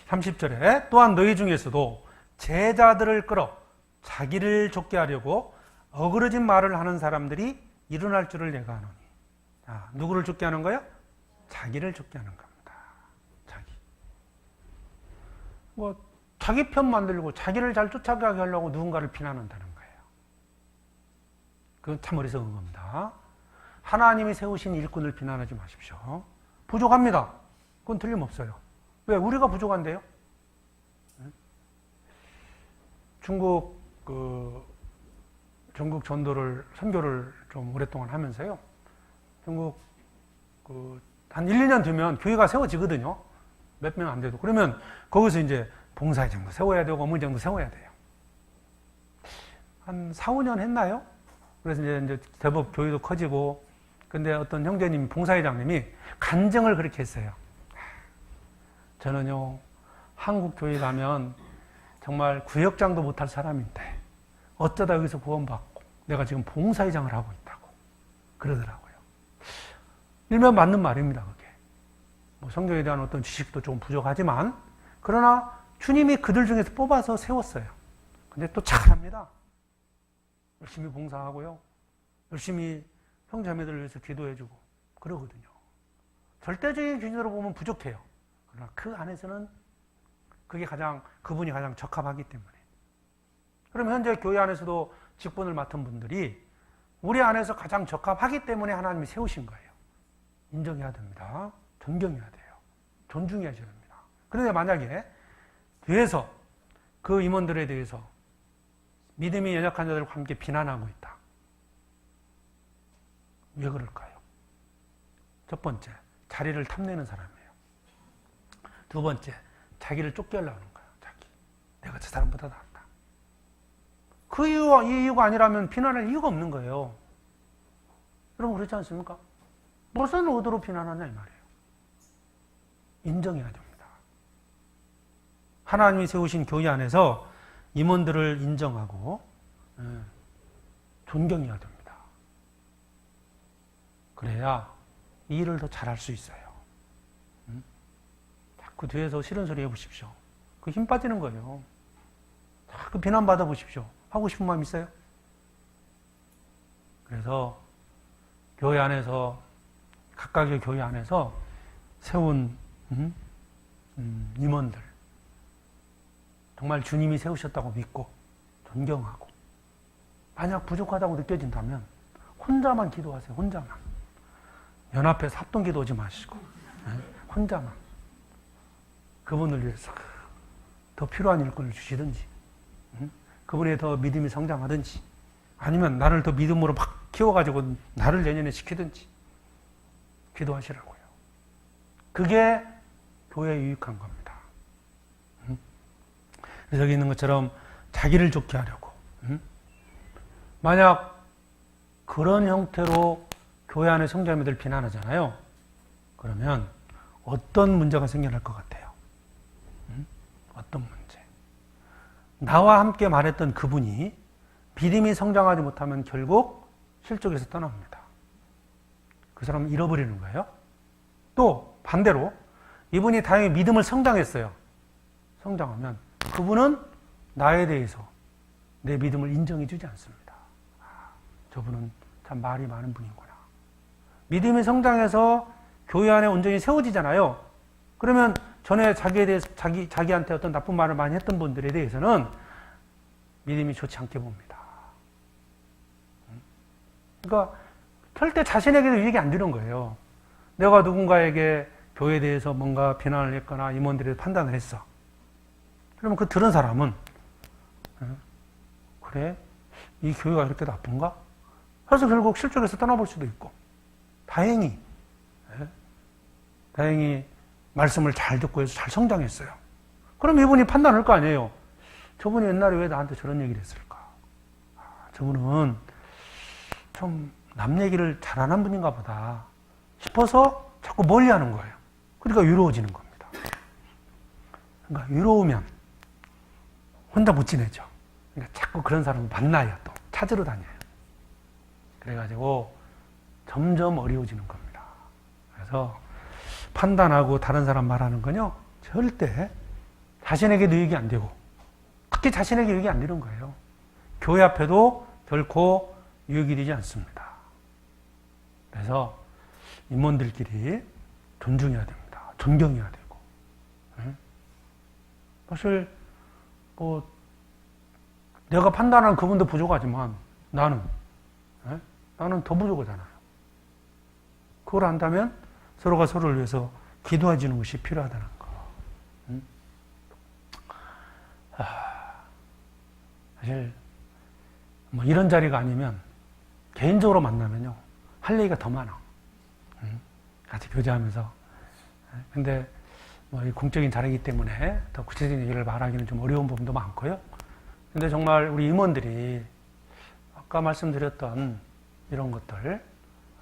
30절에 또한 너희 중에서도 제자들을 끌어 자기를 좁게 하려고 어그러진 말을 하는 사람들이 일어날 줄을 내가 아노니. 자, 누구를 좁게 하는 거예요? 자기를 좁게 하는 겁니다. 자기 편 만들고 자기를 잘 쫓아가게 하려고 누군가를 비난한다는 거예요. 그건 참 어리석은 겁니다. 하나님이 세우신 일꾼을 비난하지 마십시오. 부족합니다. 그건 틀림없어요. 왜? 우리가 부족한데요? 중국 전국 전도를, 선교를 좀 오랫동안 하면서요. 중국 한 1, 2년 되면 교회가 세워지거든요. 몇 명 안 돼도. 그러면 거기서 이제 봉사회장도 세워야 되고 어머니장도 세워야 돼요. 한 4, 5년 했나요? 그래서 이제 제법 교회도 커지고, 근데 어떤 형제님, 봉사회장님이 간증을 그렇게 했어요. 저는요, 한국 교회 가면 정말 구역장도 못할 사람인데 어쩌다 여기서 구원받고 내가 지금 봉사회장을 하고 있다고 그러더라고요. 일면 맞는 말입니다, 그게. 성경에 대한 어떤 지식도 좀 부족하지만, 그러나 주님이 그들 중에서 뽑아서 세웠어요. 근데 또 잘합니다. 열심히 봉사하고요. 열심히 형제자매들을 위해서 기도해주고 그러거든요. 절대적인 기준으로 보면 부족해요. 그러나 그 안에서는 그분이 가장 적합하기 때문에. 그럼 현재 교회 안에서도 직분을 맡은 분들이 우리 안에서 가장 적합하기 때문에 하나님이 세우신 거예요. 인정해야 됩니다. 존경해야 돼요. 존중해줘야 됩니다. 그런데 만약에 뒤에서 그 임원들에 대해서 믿음이 연약한 자들과 함께 비난하고 있다. 왜 그럴까요? 첫 번째, 자리를 탐내는 사람이에요. 두 번째, 자기를 쫓겨내려는 거예요. 자기. 내가 저 사람보다 낫다. 그 이유가, 이 이유가 아니라면 비난할 이유가 없는 거예요. 여러분 그렇지 않습니까? 무슨 의도로 비난하냐 이 말이에요. 인정해야 됩니다. 하나님이 세우신 교회 안에서 임원들을 인정하고 존경해야 됩니다. 그래야 이 일을 더 잘할 수 있어요. 자꾸 뒤에서 싫은 소리 해보십시오. 그 힘 빠지는 거예요. 자꾸 비난받아 보십시오. 하고 싶은 마음 있어요? 그래서 교회 안에서 각각의 교회 안에서 세운 임원들 정말 주님이 세우셨다고 믿고 존경하고 만약 부족하다고 느껴진다면 혼자만 기도하세요. 혼자만. 연합해서 합동기도 오지 마시고 혼자만 그분을 위해서 더 필요한 일꾼을 주시든지 그분이 더 믿음이 성장하든지 아니면 나를 더 믿음으로 막 키워가지고 나를 내년에 시키든지 기도하시라고요. 그게 교회에 유익한 겁니다. 그래서 여기 있는 것처럼 자기를 좋게 하려고 만약 그런 형태로 교회 안에 성자매들 비난하잖아요. 그러면 어떤 문제가 생겨날 것 같아요? 어떤 문제? 나와 함께 말했던 그분이 믿음이 성장하지 못하면 결국 실족에서 떠납니다. 그 사람은 잃어버리는 거예요. 또 반대로 이분이 다행히 믿음을 성장했어요. 성장하면 그분은 나에 대해서 내 믿음을 인정해 주지 않습니다. 저분은 참 말이 많은 분이구나. 믿음이 성장해서 교회 안에 온전히 세워지잖아요. 그러면 전에 자기에 대해서 자기한테 어떤 나쁜 말을 많이 했던 분들에 대해서는 믿음이 좋지 않게 봅니다. 그러니까 절대 자신에게도 얘기 안 되는 거예요. 내가 누군가에게 교회에 대해서 뭔가 비난을 했거나 임원들이 판단을 했어. 그러면 그 들은 사람은 그래? 이 교회가 이렇게 나쁜가? 그래서 결국 실족해서 떠나볼 수도 있고 다행히 말씀을 잘 듣고 해서 잘 성장했어요. 그럼 이분이 판단할 거 아니에요. 저분이 옛날에 왜 나한테 저런 얘기를 했을까? 저분은 좀 남 얘기를 잘하는 분인가 보다 싶어서 자꾸 멀리하는 거예요. 그러니까 외로워지는 겁니다. 그러니까 외로우면 혼자 못 지내죠. 그러니까 자꾸 그런 사람을 만나요. 또 찾으러 다녀요. 그래가지고 점점 어려워지는 겁니다. 그래서 판단하고 다른 사람 말하는 건요 절대 자신에게도 유익이 안 되고 특히 자신에게 유익이 안 되는 거예요. 교회 앞에도 결코 유익이 되지 않습니다. 그래서 임원들끼리 존중해야 됩니다. 존경해야 되고 사실 뭐 내가 판단하는 그분도 부족하지만 나는 더 부족하잖아요. 그걸 안다면 서로가 서로를 위해서 기도해 주는 것이 필요하다는 거. 사실 뭐 이런 자리가 아니면 개인적으로 만나면요 할 얘기가 더 많아. 같이 교제하면서. 근데 뭐 공적인 자리이기 때문에 더 구체적인 얘기를 말하기는 좀 어려운 부분도 많고요. 근데 정말 우리 임원들이 아까 말씀드렸던 이런 것들,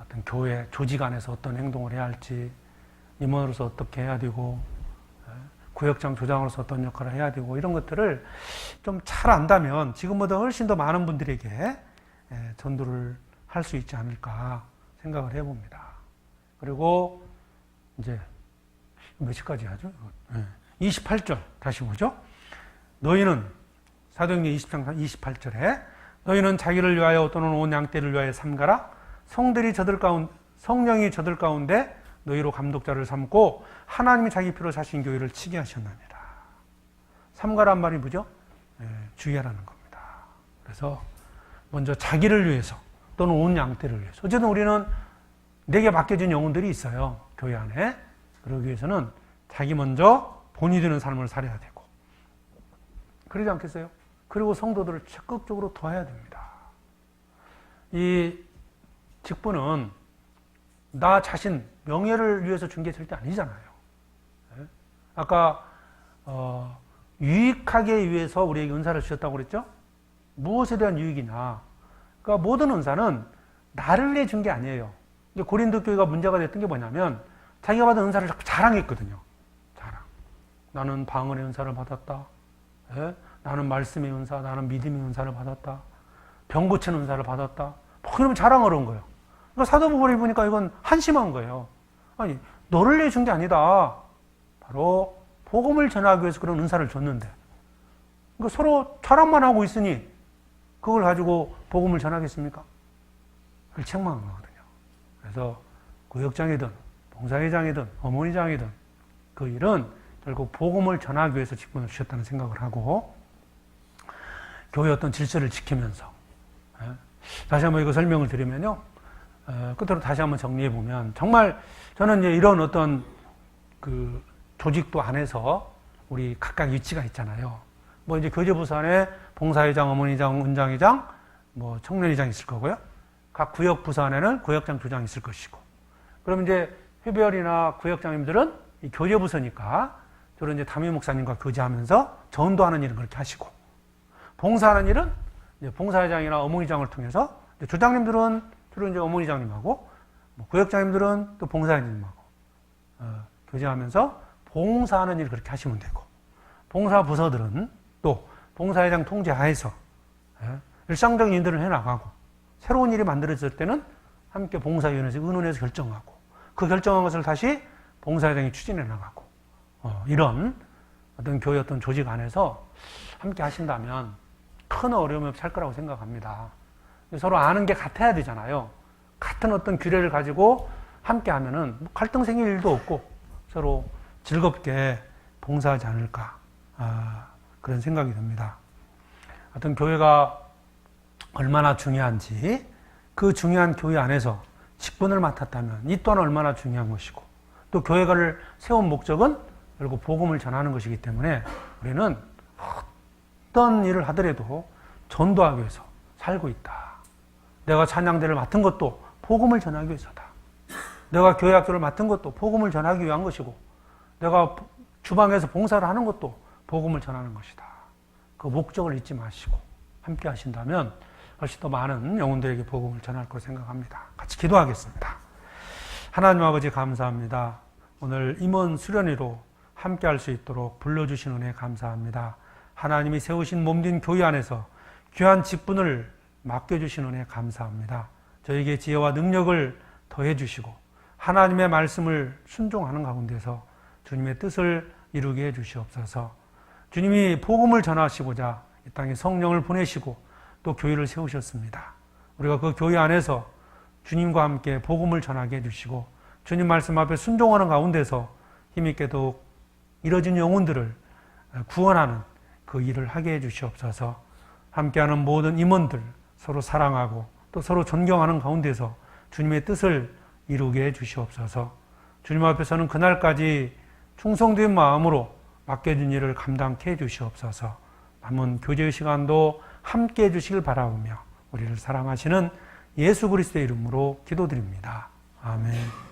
어떤 교회 조직 안에서 어떤 행동을 해야 할지, 임원으로서 어떻게 해야 되고, 구역장 조장으로서 어떤 역할을 해야 되고, 이런 것들을 좀 잘 안다면 지금보다 훨씬 더 많은 분들에게 전도를 할 수 있지 않을까 생각을 해봅니다. 그리고 이제 몇 시까지 하죠? 28절 다시 보죠. 너희는 사도행전 20장 28절에 너희는 자기를 위하여 또는 온 양떼를 위하여 삼가라. 성령이 저들 가운데 너희로 감독자를 삼고 하나님이 자기 피로 사신 교회를 치게 하셨느니라. 삼가란 말이 뭐죠? 주의하라는 겁니다. 그래서 먼저 자기를 위해서 또는 온 양떼를 위해서. 어쨌든 우리는 내게 맡겨진 영혼들이 있어요. 교회 안에. 그러기 위해서는 자기 먼저 본이 되는 삶을 살아야 되고, 그러지 않겠어요? 그리고 성도들을 적극적으로 도와야 됩니다. 이 직분은 나 자신 명예를 위해서 준 게 절대 아니잖아요. 아까 유익하게 위해서 우리에게 은사를 주셨다고 그랬죠? 무엇에 대한 유익이냐? 그러니까 모든 은사는 나를 위해 준 게 아니에요. 고린도 교회가 문제가 됐던 게 뭐냐면 자기가 받은 은사를 자꾸 자랑했거든요. 자랑. 나는 방언의 은사를 받았다. 예? 나는 말씀의 은사, 나는 믿음의 은사를 받았다. 병 고치는 은사를 받았다. 뭐 그러면 자랑을 한 거예요. 그러니까 사도 바울이 보니까 이건 한심한 거예요. 아니, 너를 위해 준 게 아니다. 바로 복음을 전하기 위해서 그런 은사를 줬는데, 그러니까 서로 자랑만 하고 있으니 그걸 가지고 복음을 전하겠습니까? 그걸 책망한 거거든요. 그래서 구역장이든 봉사회장이든 어머니장이든 그 일은 결국 복음을 전하기 위해서 직분을 주셨다는 생각을 하고, 교회 어떤 질서를 지키면서, 다시 한번 이거 설명을 드리면요, 끝으로 다시 한번 정리해 보면, 정말 저는 이제 이런 어떤 그 조직도 안에서 우리 각각 위치가 있잖아요. 뭐 이제 교제부서 안에 봉사회장, 어머니장, 은장회장, 뭐 청년회장 있을 거고요. 각 구역 부서 안에는 구역장, 조장 있을 것이고. 그럼 이제 회별이나 구역장님들은 이 교제부서니까 주로 이제 담임 목사님과 교제하면서 전도하는 일은 그렇게 하시고, 봉사하는 일은 이제 봉사회장이나 어머니장을 통해서, 조장님들은 주로 이제 어머니장님하고, 뭐 구역장님들은 또 봉사회장님하고 교제하면서 봉사하는 일을 그렇게 하시면 되고, 봉사부서들은 또 봉사회장 통제 하에서 일상적인 일들을 해나가고, 새로운 일이 만들어질 때는 함께 봉사위원회에서 의논해서 결정하고, 그 결정한 것을 다시 봉사회장이 추진해 나가고, 이런 어떤 교회 어떤 조직 안에서 함께 하신다면 큰 어려움이 없이 할 거라고 생각합니다. 서로 아는 게 같아야 되잖아요. 같은 어떤 규례를 가지고 함께 하면은 갈등 생길 일도 없고 서로 즐겁게 봉사하지 않을까, 그런 생각이 듭니다. 어떤 교회가 얼마나 중요한지, 그 중요한 교회 안에서 직분을 맡았다면 이 또한 얼마나 중요한 것이고, 또 교회를 세운 목적은 결국 복음을 전하는 것이기 때문에 우리는 어떤 일을 하더라도 전도하기 위해서 살고 있다. 내가 찬양대를 맡은 것도 복음을 전하기 위해서다. 내가 교회 학교를 맡은 것도 복음을 전하기 위한 것이고, 내가 주방에서 봉사를 하는 것도 복음을 전하는 것이다. 그 목적을 잊지 마시고 함께 하신다면 훨씬 더 많은 영혼들에게 복음을 전할 거라고 생각합니다. 같이 기도하겠습니다. 하나님 아버지 감사합니다. 오늘 임원 수련회로 함께 할 수 있도록 불러주신 은혜 감사합니다. 하나님이 세우신 몸된 교회 안에서 귀한 직분을 맡겨주신 은혜 감사합니다. 저에게 지혜와 능력을 더해 주시고 하나님의 말씀을 순종하는 가운데서 주님의 뜻을 이루게 해 주시옵소서. 주님이 복음을 전하시고자 이 땅에 성령을 보내시고 또 교회를 세우셨습니다. 우리가 그 교회 안에서 주님과 함께 복음을 전하게 해주시고 주님 말씀 앞에 순종하는 가운데서 힘있게 더욱 이뤄진 영혼들을 구원하는 그 일을 하게 해주시옵소서. 함께하는 모든 임원들 서로 사랑하고 또 서로 존경하는 가운데서 주님의 뜻을 이루게 해주시옵소서. 주님 앞에서는 그날까지 충성된 마음으로 맡겨진 일을 감당케 해주시옵소서. 남은 교제의 시간도 함께 해주시길 바라오며 우리를 사랑하시는 예수 그리스도의 이름으로 기도드립니다. 아멘.